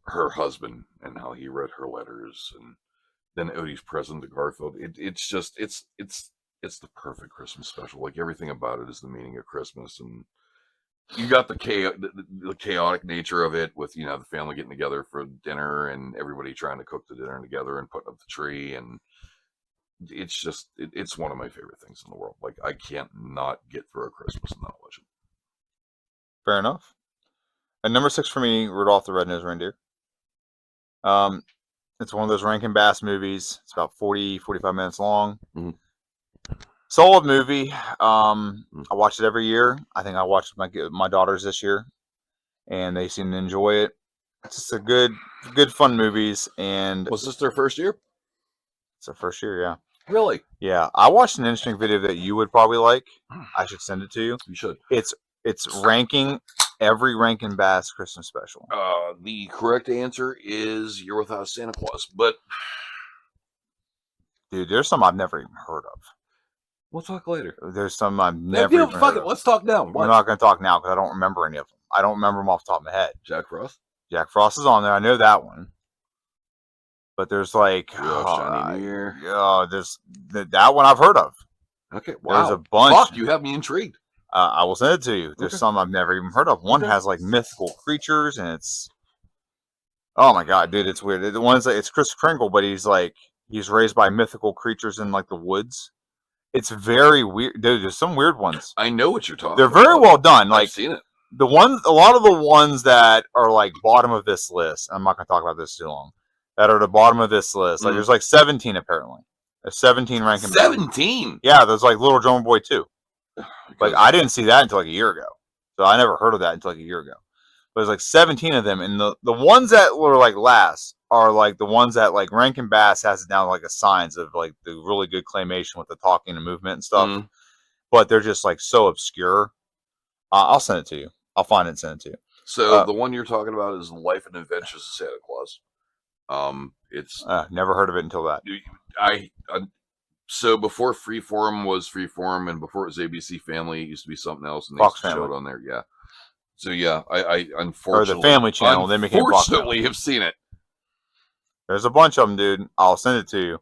[SPEAKER 2] her husband and how he read her letters, and then Odie's present to Garfield. It's just it's the perfect Christmas special. Like everything about it is the meaning of Christmas, and you got the chaotic nature of it with the family getting together for dinner and everybody trying to cook the dinner together and putting up the tree, and it's just it's one of my favorite things in the world. Like I can't not get through a Christmas and not watch it.
[SPEAKER 1] Fair enough. And number 6 for me, Rudolph the Red-Nosed Reindeer. It's one of those Rankin Bass movies. It's about 45 minutes long.
[SPEAKER 2] Mm-hmm.
[SPEAKER 1] Solid movie. I watch it every year. I think I watched my daughters this year, and they seem to enjoy it. It's just a good fun movies. And
[SPEAKER 2] was this their first year?
[SPEAKER 1] It's their first year, yeah.
[SPEAKER 2] Really?
[SPEAKER 1] Yeah. I watched an interesting video that you would probably like. I should send it to you.
[SPEAKER 2] You should.
[SPEAKER 1] It's ranking every Rankin Bass Christmas special.
[SPEAKER 2] The correct answer is You're Without Santa Claus, but
[SPEAKER 1] dude, there's some I've never even heard of.
[SPEAKER 2] We'll talk later.
[SPEAKER 1] There's some I've never even heard of.
[SPEAKER 2] Let's talk now.
[SPEAKER 1] We're not going to talk now because I don't remember any of them. I don't remember them off the top of my head.
[SPEAKER 2] Jack Frost?
[SPEAKER 1] Jack Frost is on there. I know that one. But there's like...
[SPEAKER 2] Shiny New Year.
[SPEAKER 1] That one I've heard of.
[SPEAKER 2] Okay, wow.
[SPEAKER 1] There's a bunch.
[SPEAKER 2] Fuck, you have me intrigued.
[SPEAKER 1] I will send it to you. There's some I've never even heard of. One has like mythical creatures, and it's... Oh my god, dude, it's weird. The one's like, it's Kris Kringle, but he's raised by mythical creatures in like the woods. It's very weird, dude. There's some weird ones.
[SPEAKER 2] I know what you're talking
[SPEAKER 1] They're
[SPEAKER 2] about.
[SPEAKER 1] very well done. Like,
[SPEAKER 2] I've seen it.
[SPEAKER 1] A lot of the ones that are like bottom of this list, I'm not going to talk about this too long, that are the bottom of this list. Like, there's like 17 apparently. There's 17 Rankin Bass.
[SPEAKER 2] 17?
[SPEAKER 1] Yeah, there's like Little Drummer Boy 2. Like, I didn't see that until like a year ago. So I never heard of that until like a year ago. But there's like 17 of them. And the ones that were like last are like the ones that like Rankin Bass has it down like a signs of like the really good claymation with the talking and movement and stuff. But they're just like so obscure. I'll send it to you. I'll find it and send it to you.
[SPEAKER 2] So the one you're talking about is Life and Adventures of Santa Claus. It's
[SPEAKER 1] never heard of it until that.
[SPEAKER 2] So before Freeform was Freeform, and before it was ABC Family, it used to be something else, and they
[SPEAKER 1] Fox
[SPEAKER 2] used to show
[SPEAKER 1] Family.
[SPEAKER 2] it on there. Yeah. So yeah, I unfortunately,
[SPEAKER 1] or the Family Channel, they became Fox Family.
[SPEAKER 2] have seen it.
[SPEAKER 1] There's a bunch of them, dude. I'll send it to you.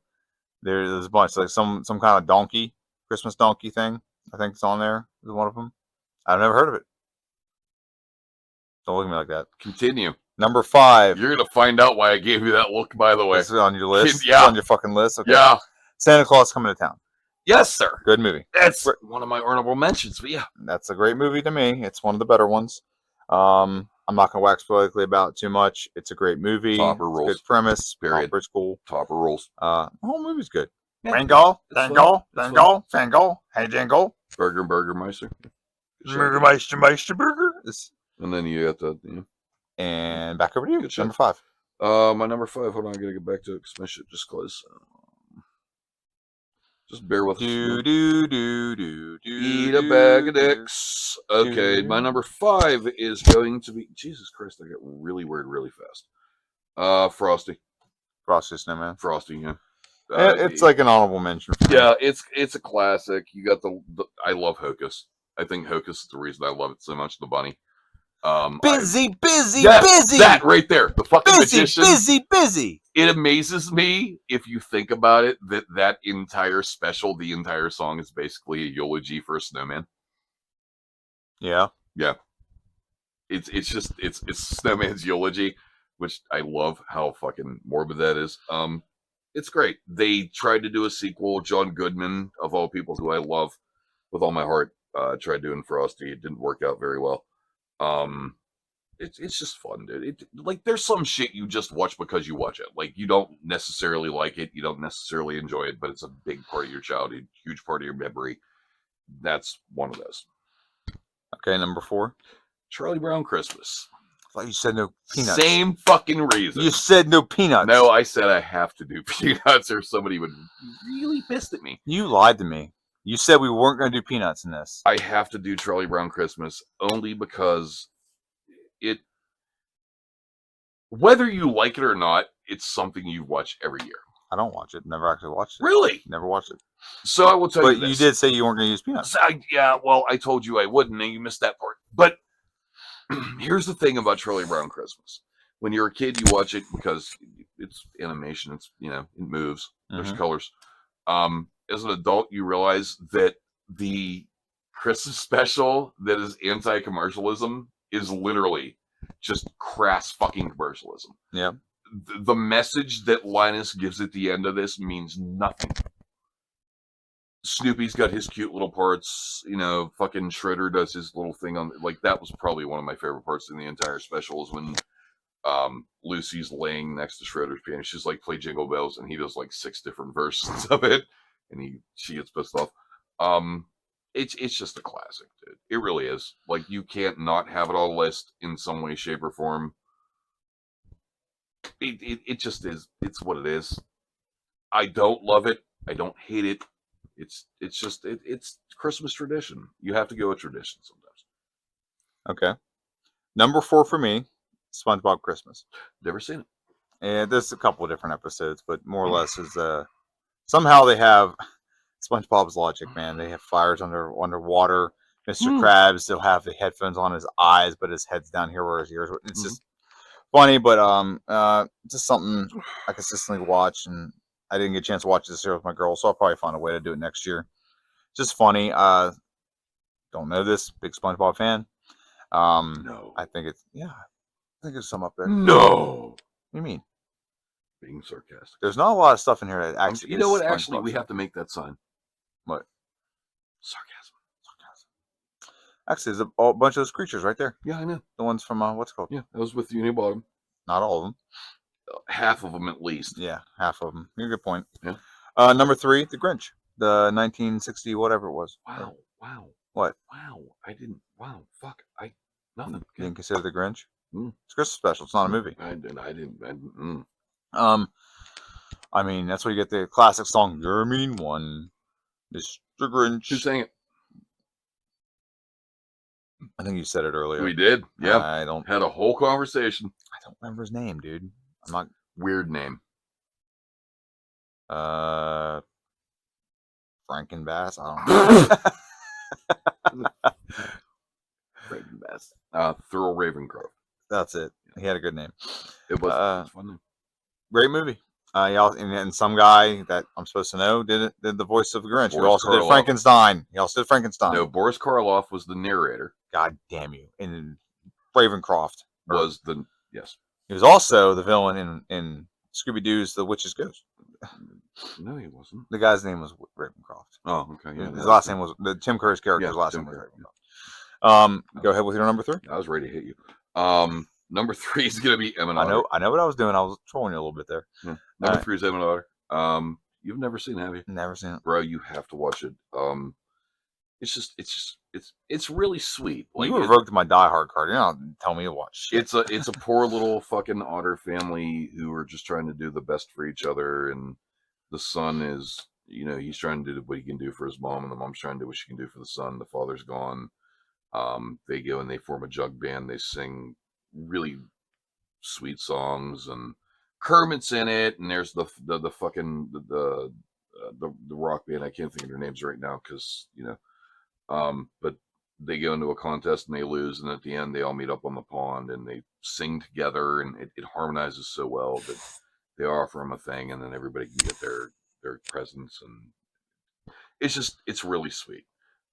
[SPEAKER 1] There's a bunch, like some kind of donkey, Christmas donkey thing. I think it's on there. Is one of them. I've never heard of it. Don't look at me like that.
[SPEAKER 2] Continue.
[SPEAKER 1] Number 5.
[SPEAKER 2] You're gonna find out why I gave you that look, by the way.
[SPEAKER 1] Is it on your list?
[SPEAKER 2] Yeah.
[SPEAKER 1] It's on your fucking list? Okay.
[SPEAKER 2] Yeah.
[SPEAKER 1] Santa Claus Coming to Town.
[SPEAKER 2] Yes, sir.
[SPEAKER 1] Good movie.
[SPEAKER 2] That's one of my honorable mentions, but yeah.
[SPEAKER 1] That's a great movie to me. It's one of the better ones. I'm not going to wax politically about it too much. It's a great movie.
[SPEAKER 2] Topper rules.
[SPEAKER 1] Good premise.
[SPEAKER 2] Period.
[SPEAKER 1] It's cool.
[SPEAKER 2] Topper rules.
[SPEAKER 1] The whole movie's good.
[SPEAKER 2] Yeah.
[SPEAKER 1] Fango,
[SPEAKER 2] Fango,
[SPEAKER 1] Fango, hey Jingle.
[SPEAKER 2] Burgermeister.
[SPEAKER 1] Meister Burger.
[SPEAKER 2] And then you got the...
[SPEAKER 1] And back over to you.
[SPEAKER 2] Good show.
[SPEAKER 1] Number 5.
[SPEAKER 2] My number 5. Hold on, I gotta get back to it because my shit just closed. Just bear with us. Eat a bag of dicks. Okay, my number 5 is going to be. Jesus Christ, I got really weird really fast. Frosty.
[SPEAKER 1] Frosty Snowman.
[SPEAKER 2] Frosty, yeah.
[SPEAKER 1] It's like an honorable mention for me.
[SPEAKER 2] Yeah, it's a classic. You got the I love Hocus. I think Hocus is the reason I love it so much. The bunny.
[SPEAKER 1] Busy.
[SPEAKER 2] That right there, the fucking magician.
[SPEAKER 1] Busy.
[SPEAKER 2] It amazes me if you think about it that entire special, the entire song is basically a eulogy for a snowman.
[SPEAKER 1] Yeah.
[SPEAKER 2] It's Snowman's eulogy, which I love how fucking morbid that is. It's great. They tried to do a sequel. John Goodman, of all people, who I love with all my heart, tried doing Frosty. It didn't work out very well. It's just fun, dude. Like there's some shit you just watch because you watch it. Like you don't necessarily like it, you don't necessarily enjoy it, but it's a big part of your childhood, huge part of your memory. That's one of those.
[SPEAKER 1] Okay, number 4.
[SPEAKER 2] Charlie Brown Christmas.
[SPEAKER 1] I thought you said no peanuts.
[SPEAKER 2] Same fucking reason.
[SPEAKER 1] You said no peanuts.
[SPEAKER 2] No, I said I have to do peanuts or somebody would be really pissed at me.
[SPEAKER 1] You lied to me. You said we weren't going to do peanuts in this.
[SPEAKER 2] I have to do Charlie Brown Christmas only because whether you like it or not, it's something you watch every year.
[SPEAKER 1] I don't watch it. Never actually watched it.
[SPEAKER 2] Really?
[SPEAKER 1] Never watched it.
[SPEAKER 2] So I will tell you this.
[SPEAKER 1] But you did say you weren't going to use peanuts.
[SPEAKER 2] So I told you I wouldn't, and you missed that part. But here's the thing about Charlie Brown Christmas. When you're a kid, you watch it because it's animation. It's, it moves. There's colors. As an adult, you realize that the Christmas special that is anti-commercialism is literally just crass fucking commercialism.
[SPEAKER 1] Yeah.
[SPEAKER 2] The message that Linus gives at the end of this means nothing. Snoopy's got his cute little parts, fucking Shredder does his little thing on, like, that was probably one of my favorite parts in the entire special is when Lucy's laying next to Shredder's piano. She's like, play Jingle Bells, and he does like 6 different versions of it, and she gets pissed off. It's just a classic, dude. It really is. Like, you can't not have it on a list in some way, shape, or form. It just is. It's what it is. I don't love it. I don't hate it. It's just it's Christmas tradition. You have to go with tradition sometimes.
[SPEAKER 1] Okay. Number 4 for me, SpongeBob Christmas.
[SPEAKER 2] Never seen it.
[SPEAKER 1] And there's a couple of different episodes, but more or less is somehow they have SpongeBob's logic, man. They have fires underwater. Mr. Krabs, they'll have the headphones on his eyes, but his head's down here where his ears. It's just funny, but just something I consistently watch, and I didn't get a chance to watch this year with my girl, so I'll probably find a way to do it next year. Just funny. Don't know this, big SpongeBob fan.
[SPEAKER 2] No.
[SPEAKER 1] I think there's some up there.
[SPEAKER 2] No.
[SPEAKER 1] What do you mean?
[SPEAKER 2] Being sarcastic.
[SPEAKER 1] There's not a lot of stuff in here that actually.
[SPEAKER 2] You know what? Actually, we have to make that sign.
[SPEAKER 1] What?
[SPEAKER 2] Sarcasm.
[SPEAKER 1] Actually, there's a bunch of those creatures right there.
[SPEAKER 2] Yeah, I know.
[SPEAKER 1] The ones from what's it called?
[SPEAKER 2] Yeah, that was with the Unibottom.
[SPEAKER 1] Not all of them.
[SPEAKER 2] Half of them, at least.
[SPEAKER 1] Yeah, half of them. You're a good point.
[SPEAKER 2] Yeah.
[SPEAKER 1] Number 3, The Grinch, the 1960 whatever it was.
[SPEAKER 2] Wow.
[SPEAKER 1] What?
[SPEAKER 2] Wow. I didn't. Wow. Fuck. Nothing.
[SPEAKER 1] You didn't consider The Grinch?
[SPEAKER 2] Mm.
[SPEAKER 1] It's a Christmas special. It's not a movie.
[SPEAKER 2] I didn't.
[SPEAKER 1] I mean, that's where you get the classic song, "You're a Mean One, Mr. Grinch."
[SPEAKER 2] Who sang it?
[SPEAKER 1] I think you said it earlier.
[SPEAKER 2] We did. Yeah.
[SPEAKER 1] I don't.
[SPEAKER 2] Had a whole conversation.
[SPEAKER 1] I don't remember his name, dude. I'm not.
[SPEAKER 2] Weird name.
[SPEAKER 1] Frankenbass. I don't know.
[SPEAKER 2] Frankenbass. Thurl Ravencroft.
[SPEAKER 1] That's it. He had a good name.
[SPEAKER 2] It was fun name.
[SPEAKER 1] Great movie. And some guy that I'm supposed to know did the voice of the Grinch. He also did Frankenstein.
[SPEAKER 2] No, Boris Karloff was the narrator.
[SPEAKER 1] God damn you! And Ravencroft
[SPEAKER 2] was yes.
[SPEAKER 1] He was also the villain in Scooby Doo's The Witch's Ghost.
[SPEAKER 2] No, he wasn't.
[SPEAKER 1] The guy's name was Ravencroft.
[SPEAKER 2] Oh, okay. Yeah,
[SPEAKER 1] his last name was Tim Curry's character's last name was
[SPEAKER 2] Ravencroft.
[SPEAKER 1] Go ahead with your number 3.
[SPEAKER 2] I was ready to hit you. Number 3 is gonna be Emma.
[SPEAKER 1] I know what I was doing. I was trolling you a little bit there.
[SPEAKER 2] Yeah. Number 3 is Emma. You've never seen it, have you?
[SPEAKER 1] Never seen it,
[SPEAKER 2] bro. You have to watch it. it's really sweet. Like
[SPEAKER 1] You revoked my Die Hard card. You're not telling me to watch shit.
[SPEAKER 2] it's a poor little fucking otter family who are just trying to do the best for each other, and the son is, he's trying to do what he can do for his mom, and the mom's trying to do what she can do for the son. The father's gone. They go and they form a jug band. They sing really sweet songs, and Kermit's in it, and there's the fucking the rock band. I can't think of their names right now because but they go into a contest and they lose, and at the end they all meet up on the pond and they sing together, and it harmonizes so well that they offer them a thing, and then everybody can get their presents, and it's really sweet.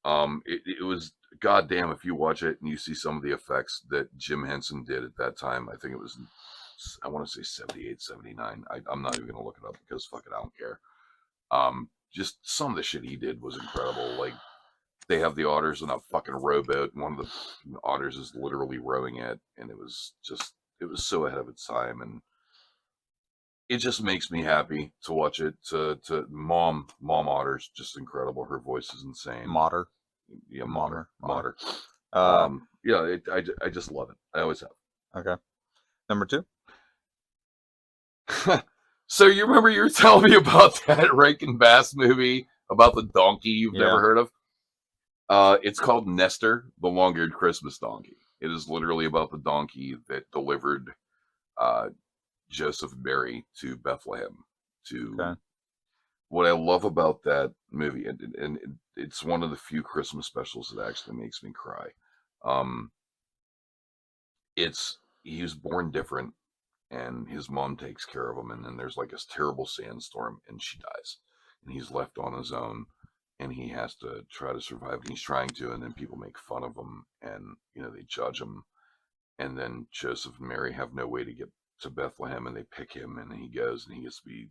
[SPEAKER 2] It was goddamn, if you watch it and you see some of the effects that Jim Henson did at that time. I think it was, I want to say 78, 79. I'm not even gonna look it up because fuck it, I don't care. Just some of the shit he did was incredible. Like, they have the otters in a fucking rowboat, and one of the otters is literally rowing it, and it was so ahead of its time, and it just makes me happy to watch it. To mom otters, just incredible. Her voice is insane.
[SPEAKER 1] Mater.
[SPEAKER 2] Yeah, Mater. Yeah, I just love it. I always have.
[SPEAKER 1] Okay. Number 2.
[SPEAKER 2] So you remember you were telling me about that Rankin Bass movie about the donkey you've never heard of? It's called Nestor, the long-eared Christmas donkey. It is literally about the donkey that delivered Joseph and Mary to Bethlehem. What I love about that movie, and it's one of the few Christmas specials that actually makes me cry. He was born different, and his mom takes care of him, and then there's like this terrible sandstorm, and she dies, and he's left on his own, and he has to try to survive, and he's trying to, and then people make fun of him, and they judge him, and then Joseph and Mary have no way to get to Bethlehem, and they pick him, and he goes, and he gets to be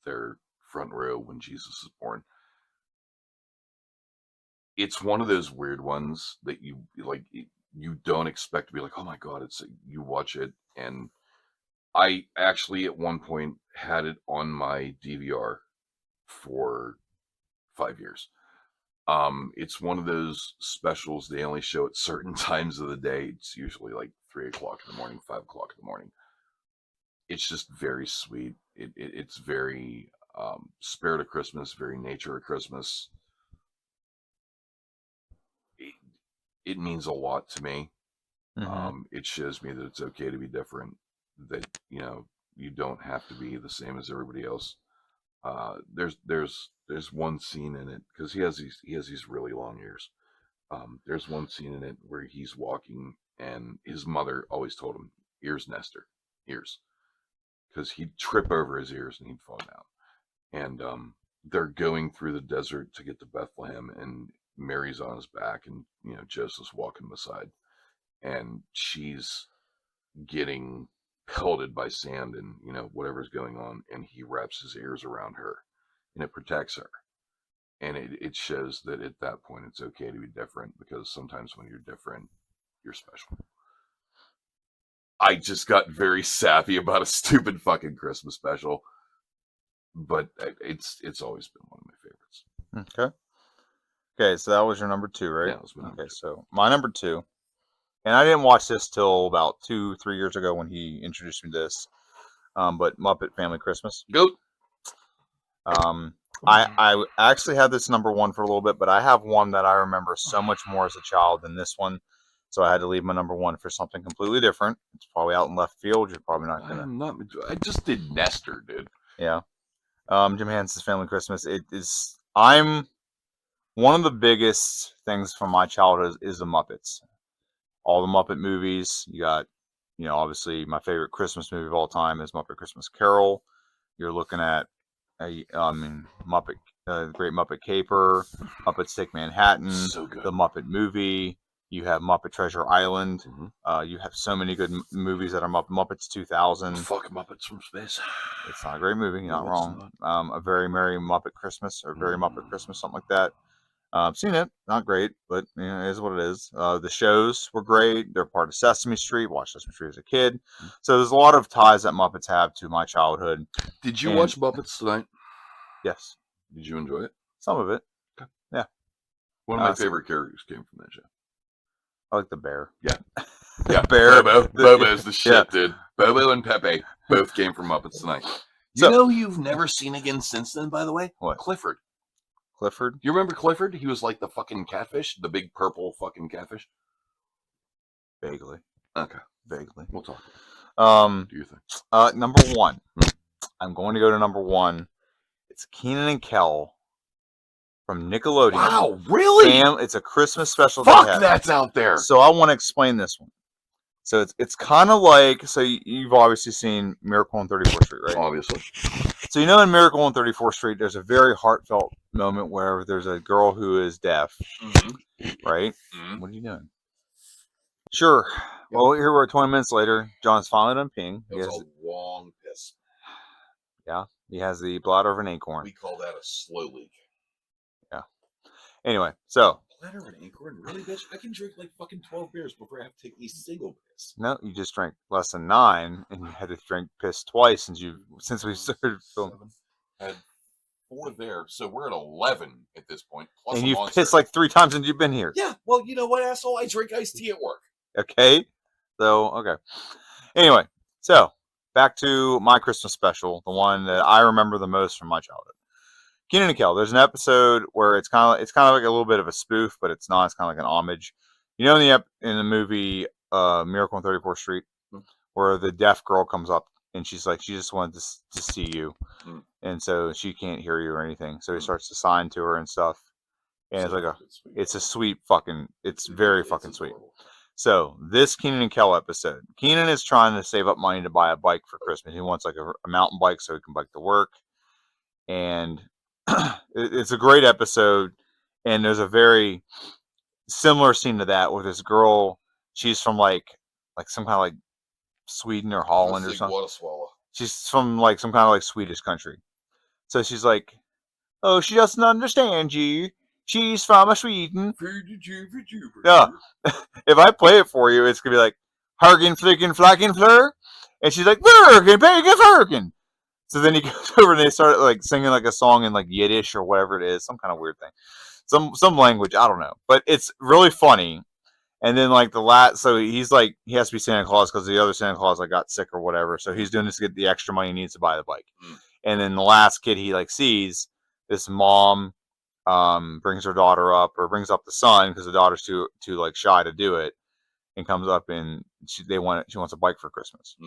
[SPEAKER 2] their front row when Jesus is born. It's one of those weird ones that you don't expect to be like, oh my god, you watch it, and I actually at one point had it on my DVR for 5 years. It's one of those specials they only show at certain times of the day. It's usually like 3 o'clock in the morning, 5 o'clock in the morning. It's just very sweet. It's very spirit of Christmas, very nature of Christmas. It means a lot to me.
[SPEAKER 1] Mm-hmm.
[SPEAKER 2] It shows me that it's okay to be different, that you don't have to be the same as everybody else. There's one scene in it, because he has these really long ears. There's one scene in it where he's walking, and his mother always told him, ears, Nestor, ears, because he'd trip over his ears and he'd fall down. And they're going through the desert to get to Bethlehem, and Mary's on his back, and Joseph's walking beside, and she's getting pelted by sand and whatever's going on, and he wraps his ears around her, and it protects her, and it shows that at that point it's okay to be different, because sometimes when you're different, you're special. I just got very sappy about a stupid fucking Christmas special, but it's always been one of my favorites.
[SPEAKER 1] Okay, so that was your number 2, right?
[SPEAKER 2] Yeah, that was my number 2.
[SPEAKER 1] So my number 2, and I didn't watch this till about 2-3 years ago when he introduced me to this, but Muppet Family Christmas.
[SPEAKER 2] Goat.
[SPEAKER 1] I actually had this number 1 for a little bit, but I have one that I remember so much more as a child than this one, so I had to leave my number 1 for something completely different. It's probably out in left field. You're probably not gonna.
[SPEAKER 2] I just did Nestor, dude.
[SPEAKER 1] Yeah. Jim Henson's Family Christmas. I'm one of the biggest things from my childhood is the Muppets. All the Muppet movies. You got, obviously my favorite Christmas movie of all time is Muppet Christmas Carol. You're looking at Muppet, Great Muppet Caper, Muppets Take Manhattan,
[SPEAKER 2] So good.
[SPEAKER 1] the Muppet Movie. You have Muppet Treasure Island.
[SPEAKER 2] Mm-hmm.
[SPEAKER 1] You have so many good movies that are Muppets 2000.
[SPEAKER 2] Fuck Muppets from Space.
[SPEAKER 1] It's not a great movie. You're not wrong. A Very Merry Muppet Christmas, or Very Muppet Christmas, something like that. I've seen it. Not great, but it is what it is. The shows were great. They're part of Sesame Street. Watched Sesame Street as a kid. So there's a lot of ties that Muppets have to my childhood.
[SPEAKER 2] Did you watch Muppets tonight?
[SPEAKER 1] Yes.
[SPEAKER 2] Did you enjoy it?
[SPEAKER 1] Some of it. Okay. Yeah.
[SPEAKER 2] One of my favorite characters came from that show.
[SPEAKER 1] I like the bear.
[SPEAKER 2] Yeah.
[SPEAKER 1] The
[SPEAKER 2] Yeah,
[SPEAKER 1] bear.
[SPEAKER 2] Bobo's the shit,
[SPEAKER 1] Yeah.
[SPEAKER 2] dude. Bobo and Pepe both came from Muppets Tonight.
[SPEAKER 1] So-
[SPEAKER 2] You know who you've never seen again since then, by the way?
[SPEAKER 1] What?
[SPEAKER 2] Clifford.
[SPEAKER 1] Clifford?
[SPEAKER 2] You remember Clifford? He was like the fucking catfish, the big purple fucking catfish.
[SPEAKER 1] Vaguely.
[SPEAKER 2] Okay.
[SPEAKER 1] Vaguely.
[SPEAKER 2] We'll talk.
[SPEAKER 1] Do
[SPEAKER 2] you think?
[SPEAKER 1] Number one. I'm going to go to number one. It's Kenan and Kel from Nickelodeon.
[SPEAKER 2] Wow, really?
[SPEAKER 1] It's a Christmas special.
[SPEAKER 2] Fuck, that's out there.
[SPEAKER 1] So I want to explain this one. So it's kind of like, so you've obviously seen Miracle on 34th Street, right?
[SPEAKER 2] Obviously.
[SPEAKER 1] So you know in Miracle on 34th Street, there's a very heartfelt moment where there's a girl who is deaf, right? What are you doing? Sure. Yep. Well, here we're 20 minutes later. John's finally done peeing.
[SPEAKER 2] It was a long piss.
[SPEAKER 1] Yeah. He has the bladder of an acorn.
[SPEAKER 2] We call that a slow leak.
[SPEAKER 1] Yeah. Anyway, so.
[SPEAKER 2] Bladder of an acorn? Really, bitch? I can drink like fucking 12 beers before I have to take a single piss.
[SPEAKER 1] No, you just drank less than 9, and you had to drink piss twice since we started filming.
[SPEAKER 2] Had 4 there, so we're at 11 at this point. Plus
[SPEAKER 1] and you've pissed like 3 times since you've been here.
[SPEAKER 2] Yeah, well, you know what, asshole? I drink iced tea at work.
[SPEAKER 1] Okay. So, okay. Anyway, so back to my Christmas special, the one that I remember the most from my childhood. Kenan and Kel. There's an episode where it's kind of like a little bit of a spoof, but it's not. It's kind of like an homage. You know, in the movie Miracle on 34th Street, where the deaf girl comes up and she's like, she just wanted to see you, and so she can't hear you or anything. So he starts to sign to her and stuff, and it's like it's a sweet fucking, it's very fucking sweet. So this Kenan and Kel episode, Kenan is trying to save up money to buy a bike for Christmas. He wants like a mountain bike so he can bike to work, and it's a great episode. And there's a very similar scene to that with this girl. She's from like some kind of like Sweden or Holland or something. She's from like some kind of like Swedish country. So she's like, oh, she doesn't understand you. She's from Sweden. Yeah. If I play it for you, it's going to be like, Hargen, Flicken, Flacken, Fleur. And she's like, Bergen, Bacon, Fergen. So then he goes over and they start like singing like a song in like Yiddish or whatever it is. Some kind of weird thing. Some language. I don't know. But it's really funny. And then like so he's like, he has to be Santa Claus because the other Santa Claus like got sick or whatever. So he's doing this to get the extra money he needs to buy the bike. And then the last kid he like sees, this mom brings her daughter up, or brings up the son because the daughter's too like shy to do it, and comes up and she wants a bike for Christmas.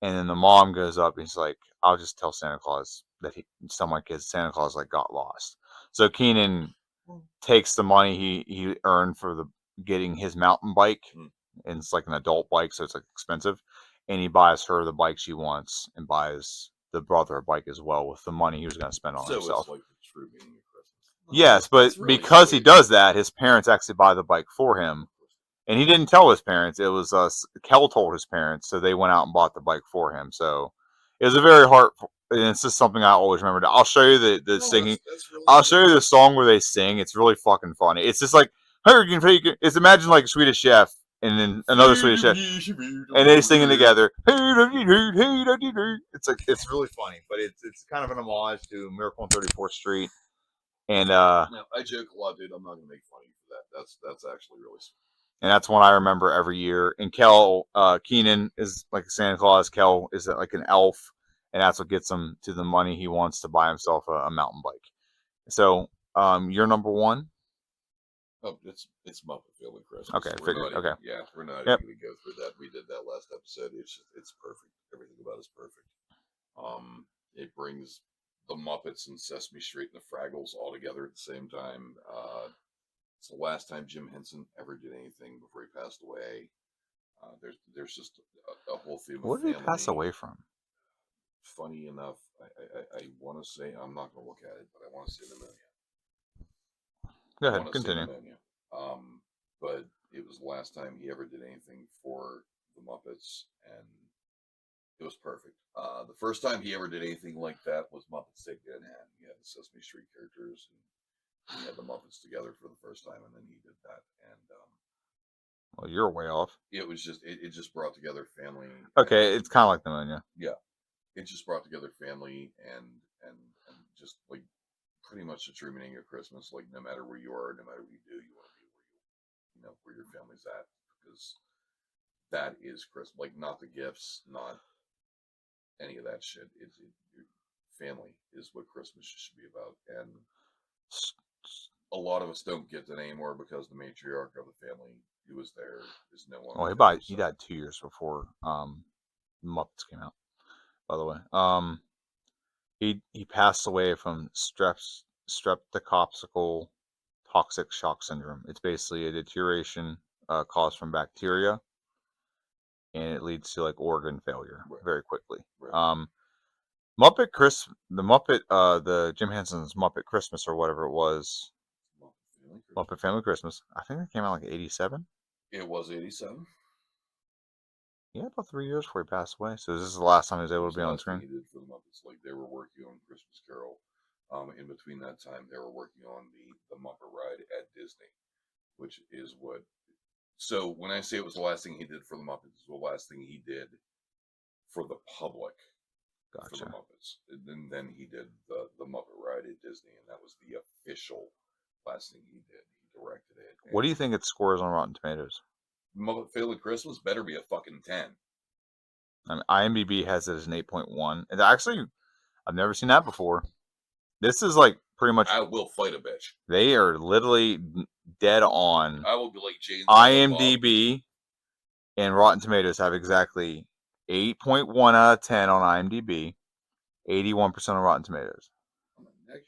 [SPEAKER 1] And then the mom goes up and she's like, I'll just tell Santa Claus that tell my kids Santa Claus like got lost. So Kenan takes the money he earned for getting his mountain bike, and it's like an adult bike, so it's like expensive, and he buys her the bike she wants and buys the brother a bike as well with the money he was going to spend on himself. It's like the true meaning of Christmas. Yes, but really because sweet. He does that, his parents actually buy the bike for him, and he didn't tell his parents. It was Kel told his parents, so they went out and bought the bike for him. So it was a very heartful. And it's just something I always remember. I'll show you the singing. That's really I'll show you the song where they sing. It's really fucking funny. It's just like, it's imagine like a Swedish chef and then another Swedish chef, and they singing together. It's like, it's really funny, but it's kind of an homage to Miracle on 34th Street. And
[SPEAKER 2] now, I joke a lot, dude. I'm not gonna make fun of you for that. That's actually really sweet.
[SPEAKER 1] And that's one I remember every year. And Kenan is like Santa Claus. Kel is like an elf. And that's what gets him to the money he wants to buy himself a mountain bike. So, you're number one?
[SPEAKER 2] Oh, it's Muppet Family Christmas.
[SPEAKER 1] Okay, figured. Okay.
[SPEAKER 2] Yeah, we're not even going to go through that. We did that last episode. It's perfect. Everything about it is perfect. It brings the Muppets and Sesame Street and the Fraggles all together at the same time. It's the last time Jim Henson ever did anything before he passed away. There's just a whole theme of family.
[SPEAKER 1] What did he pass away from?
[SPEAKER 2] Funny enough, I want to say, I'm not going to look at it, but I want to say pneumonia.
[SPEAKER 1] Go ahead, continue.
[SPEAKER 2] But it was the last time he ever did anything for the Muppets, and it was perfect. The first time he ever did anything like that was Muppets Take Good Hand. He had the Sesame Street characters, and he had the Muppets together for the first time, and then he did that. And
[SPEAKER 1] well, you're way off.
[SPEAKER 2] It was just it just brought together family.
[SPEAKER 1] Okay, it's kind of like pneumonia.
[SPEAKER 2] Yeah, it just brought together family and just like pretty much the true meaning of Christmas. Like, no matter where you are, no matter what you do, you want to be where your family's at, because that is Christmas. Like, not the gifts, not any of that shit. Your family is what Christmas should be about, and a lot of us don't get that anymore because the matriarch of the family who was there is no longer.
[SPEAKER 1] Well, he died 2 years before Muppets came out. By the way, he passed away from streptococcal toxic shock syndrome. It's basically a deterioration caused from bacteria, and it leads to like organ failure very quickly.
[SPEAKER 2] Right.
[SPEAKER 1] The Jim Henson's Muppet Christmas or whatever it was, Muppet Family Christmas. I think it came out like 87.
[SPEAKER 2] It was 87.
[SPEAKER 1] Yeah, about 3 years before he passed away. So this is the last time he was able to be on screen.
[SPEAKER 2] He did for the Muppets. Like, they were working on Christmas Carol. In between that time, they were working on the Muppet ride at Disney, which is what. So when I say it was the last thing he did for the Muppets, it was the last thing he did for the public.
[SPEAKER 1] Gotcha.
[SPEAKER 2] For the Muppets, and then he did the Muppet ride at Disney, and that was the official last thing he did. He directed it.
[SPEAKER 1] What do you think it scores on Rotten Tomatoes?
[SPEAKER 2] Muppet Family Christmas better be a fucking 10.
[SPEAKER 1] I mean, IMDb has it as an 8.1. And actually, I've never seen that before. This is like pretty much.
[SPEAKER 2] I will fight a bitch.
[SPEAKER 1] They are literally dead on.
[SPEAKER 2] I will be like James.
[SPEAKER 1] IMDb and Rotten Tomatoes have exactly 8.1 out of 10 on IMDb, 81% on Rotten Tomatoes.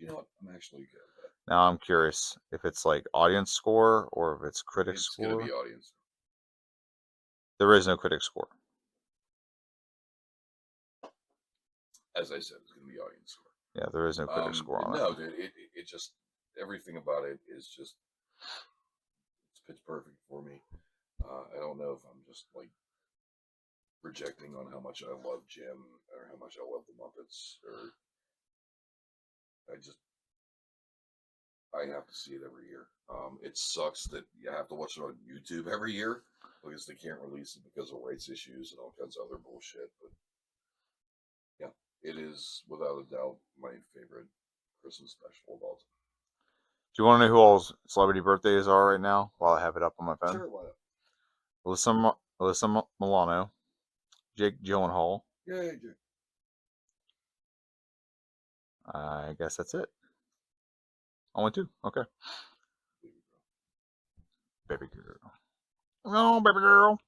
[SPEAKER 2] You know what? I'm actually good at that.
[SPEAKER 1] Now I'm curious if it's like audience score or if it's critic score.
[SPEAKER 2] It's going to be audience.
[SPEAKER 1] There is no critic score.
[SPEAKER 2] As I said, it's going to be audience score.
[SPEAKER 1] Yeah, there is no critic score on it.
[SPEAKER 2] No, dude, it just, everything about it is just, it's pitch perfect for me. I don't know if I'm just like projecting on how much I love Jim or how much I love the Muppets, or I have to see it every year. It sucks that you have to watch it on YouTube every year because they can't release it because of rights issues and all kinds of other bullshit. But yeah, it is without a doubt my favorite Christmas special of all time.
[SPEAKER 1] Do you want to know who all's celebrity birthdays are right now while I have it up on my phone?
[SPEAKER 2] Sure, why not?
[SPEAKER 1] Alyssa Milano, Jake Gyllenhaal.
[SPEAKER 2] Yeah, Jake.
[SPEAKER 1] I guess that's it. Only 2. Okay. Baby girl. No, baby girl.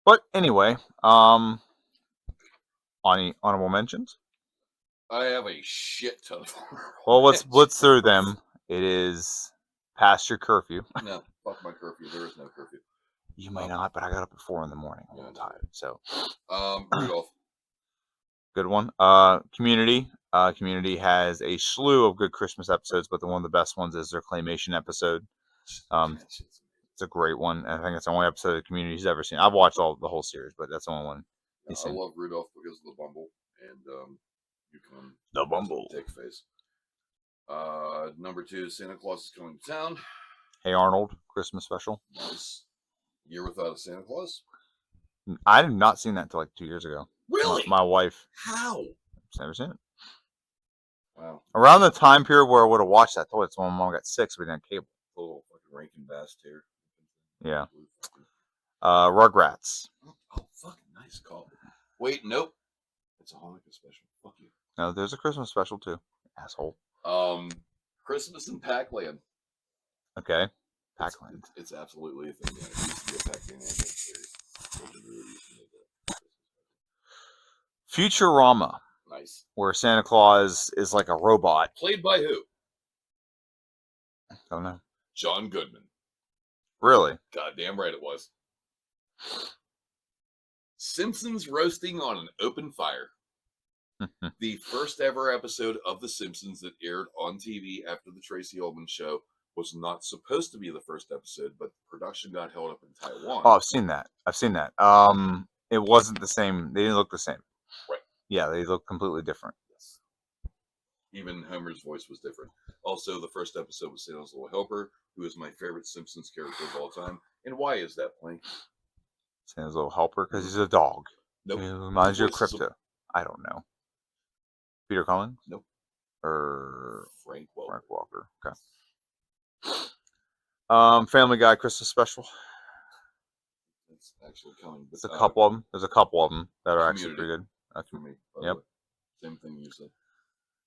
[SPEAKER 1] But anyway, any honorable mentions?
[SPEAKER 2] I have a shit ton of
[SPEAKER 1] Well, let's through them. It is past your curfew.
[SPEAKER 2] No, fuck my curfew. There is no curfew.
[SPEAKER 1] You may not, but I got up at 4 a.m. I'm tired. So,
[SPEAKER 2] Rudolph.
[SPEAKER 1] Good one. Community. Community has a slew of good Christmas episodes, but one of the best ones is their claymation episode. It's a great one. I think it's the only episode of Community he's ever seen. I've watched the whole series, but that's the only one he's seen.
[SPEAKER 2] I love Rudolph because of the Bumble and you come
[SPEAKER 1] the Bumble
[SPEAKER 2] dick face. Number 2, Santa Claus is Coming to Town.
[SPEAKER 1] Hey Arnold, Christmas special.
[SPEAKER 2] Nice. Year Without a Santa Claus.
[SPEAKER 1] I have not seen that until like 2 years ago.
[SPEAKER 2] Really?
[SPEAKER 1] My wife.
[SPEAKER 2] How?
[SPEAKER 1] I've never seen it.
[SPEAKER 2] Wow.
[SPEAKER 1] Around the time period where I would have watched that, I thought it's when my mom got sick, so we didn't have cable.
[SPEAKER 2] Little fucking Rankin Bass here.
[SPEAKER 1] Yeah. Rugrats.
[SPEAKER 2] Oh, fucking nice call. Wait, nope. It's a Hanukkah special. Fuck you.
[SPEAKER 1] No, there's a Christmas special too. Asshole.
[SPEAKER 2] Christmas in Pac-Land.
[SPEAKER 1] Okay. Pac-Land.
[SPEAKER 2] It's absolutely a thing. Yeah. It used to be a Pac-Man series.
[SPEAKER 1] Futurama.
[SPEAKER 2] Nice.
[SPEAKER 1] Where Santa Claus is like a robot.
[SPEAKER 2] Played by who?
[SPEAKER 1] Don't know.
[SPEAKER 2] John Goodman.
[SPEAKER 1] Really?
[SPEAKER 2] Goddamn right it was. Simpsons Roasting on an Open Fire. The first ever episode of The Simpsons that aired on TV after the Tracy Ullman show was not supposed to be the first episode, but the production got held up in Taiwan.
[SPEAKER 1] Oh, I've seen that. It wasn't the same. They didn't look the same.
[SPEAKER 2] Right.
[SPEAKER 1] Yeah, they look completely different.
[SPEAKER 2] Yes. Even Homer's voice was different. Also, the first episode was Santa's Little Helper, who is my favorite Simpsons character of all time. And why is that, Plank?
[SPEAKER 1] Santa's Little Helper? Because he's a dog.
[SPEAKER 2] Nope.
[SPEAKER 1] He reminds you of Crypto. I don't know. Peter Collins?
[SPEAKER 2] Nope.
[SPEAKER 1] Or
[SPEAKER 2] Frank Welker.
[SPEAKER 1] Frank Walker. Okay. Family Guy Christmas special.
[SPEAKER 2] It's actually coming.
[SPEAKER 1] There's a couple of them. There's a couple of them that are actually
[SPEAKER 2] Community.
[SPEAKER 1] pretty good.
[SPEAKER 2] For me, by the
[SPEAKER 1] Yep.
[SPEAKER 2] way. Same thing you said.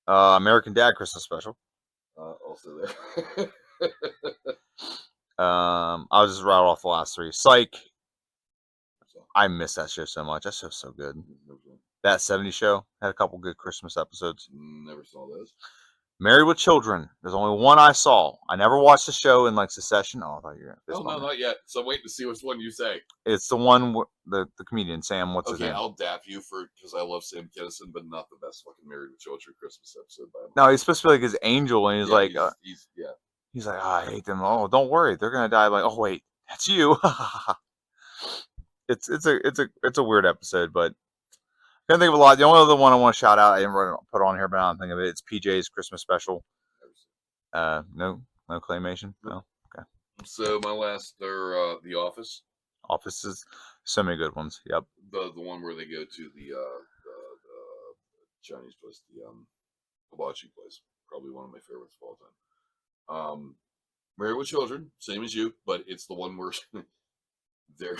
[SPEAKER 1] American Dad Christmas special.
[SPEAKER 2] Also there.
[SPEAKER 1] I'll just rattle off the last three. Psych.
[SPEAKER 2] So,
[SPEAKER 1] I miss that show so much. That show's so good.
[SPEAKER 2] never saw-
[SPEAKER 1] That 70s show had a couple good Christmas episodes.
[SPEAKER 2] Never saw those.
[SPEAKER 1] Married with Children. There's only one I saw. I never watched the show in like succession. Oh, I thought you were
[SPEAKER 2] Oh, no, not yet. So I'm waiting to see which one you say.
[SPEAKER 1] It's the one the comedian Sam. What's his
[SPEAKER 2] Okay,
[SPEAKER 1] name?
[SPEAKER 2] I'll dap you because I love Sam Kinison, but not the best fucking Married with Children Christmas episode by him.
[SPEAKER 1] No, he's supposed to be like his angel, and he's
[SPEAKER 2] Yeah,
[SPEAKER 1] like,
[SPEAKER 2] he's
[SPEAKER 1] oh, I hate them. Oh, don't worry, they're gonna die. Like, oh wait, that's you. It's a weird episode, but I can't think of a lot. The only other one I want to shout out, I didn't put on here, but I don't think of it. It's PJ's Christmas special. No claymation. No. Okay.
[SPEAKER 2] So my last, they're The Office.
[SPEAKER 1] Offices, so many good ones. Yep.
[SPEAKER 2] The one where they go to the Chinese place, the hibachi place. Probably one of my favorites of all time. Married with Children, same as you, but it's the one where they're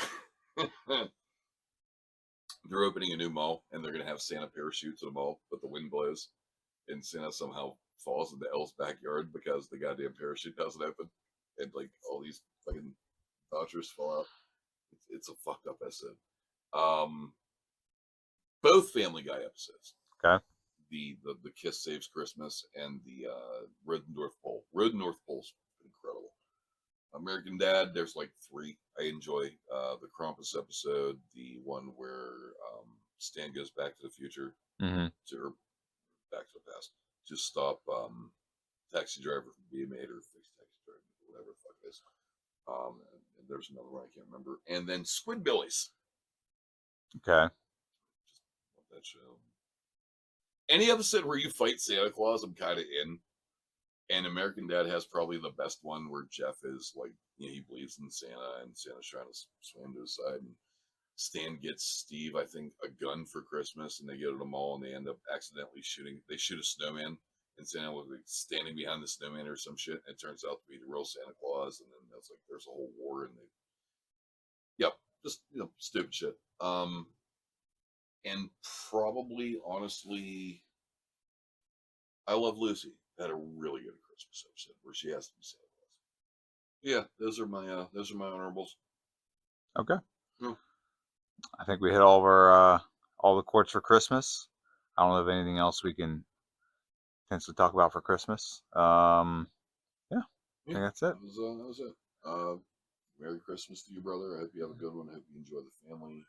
[SPEAKER 2] they're opening a new mall and they're gonna have Santa parachutes at the mall, but the wind blows and Santa somehow falls into Elle's backyard because the goddamn parachute doesn't open, and like all these fucking vouchers fall out. It's a fucked up episode. Both Family Guy episodes.
[SPEAKER 1] Okay.
[SPEAKER 2] The Kiss Saves Christmas and the Road to North Pole. Road to North Pole's incredible. American Dad, there's like three I enjoy. The Krampus episode, the one where Stan goes back to the future or back to the past to stop Taxi Driver from being made, or fix Taxi Driver, whatever the fuck it is. And there's another one I can't remember. And then Squidbillies.
[SPEAKER 1] Okay.
[SPEAKER 2] Just love that show. Any episode where you fight Santa Claus, I'm kind of in. And American Dad has probably the best one where Jeff is like, he believes in Santa and Santa's trying to swim to his side. And Stan gets Steve, I think, a gun for Christmas, and they go to the mall and they end up accidentally they shoot a snowman, and Santa was like standing behind the snowman or some shit. And it turns out to be the real Santa Claus, and then that's like there's a whole war, and just stupid shit. And probably honestly, I Love Lucy had a really good Christmas episode where she has to be Santa Claus. Yeah, those are my honorables.
[SPEAKER 1] Okay.
[SPEAKER 2] Yeah.
[SPEAKER 1] I think we hit all of our all the courts for Christmas. I don't know if anything else we can potentially talk about for Christmas. I think that's it.
[SPEAKER 2] That was it. Merry Christmas to you, brother. I hope you have a good one. I hope you enjoy the family.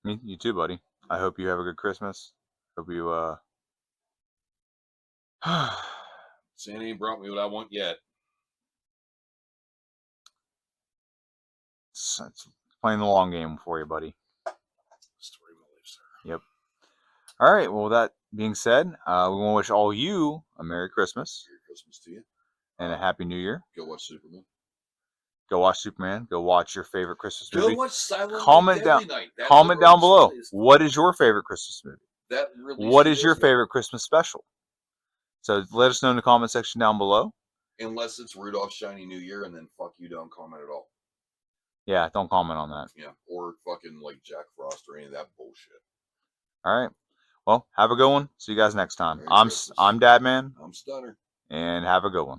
[SPEAKER 1] You too, buddy. I hope you have a good Christmas. Hope you
[SPEAKER 2] Santa ain't brought me what I want yet.
[SPEAKER 1] it's playing the long game for you, buddy.
[SPEAKER 2] Story of my life, sir.
[SPEAKER 1] Yep. All right. Well, that being said, we want to wish all you a Merry Christmas.
[SPEAKER 2] Merry Christmas to you.
[SPEAKER 1] And a Happy New Year.
[SPEAKER 2] Go watch Superman.
[SPEAKER 1] Go watch Superman. Go watch your favorite Christmas movie.
[SPEAKER 2] Go watch Silent
[SPEAKER 1] Comment
[SPEAKER 2] down.
[SPEAKER 1] Comment down below. What is your favorite Christmas movie? What is your favorite Christmas special? So let us know in the comment section down below.
[SPEAKER 2] Unless it's Rudolph's Shiny New Year, and then fuck you, don't comment at all.
[SPEAKER 1] Yeah, don't comment on that.
[SPEAKER 2] Yeah, or fucking like Jack Frost or any of that bullshit.
[SPEAKER 1] All right. Well, have a good one. See you guys next time. I'm Dadman.
[SPEAKER 2] I'm Stunner.
[SPEAKER 1] And have a good one.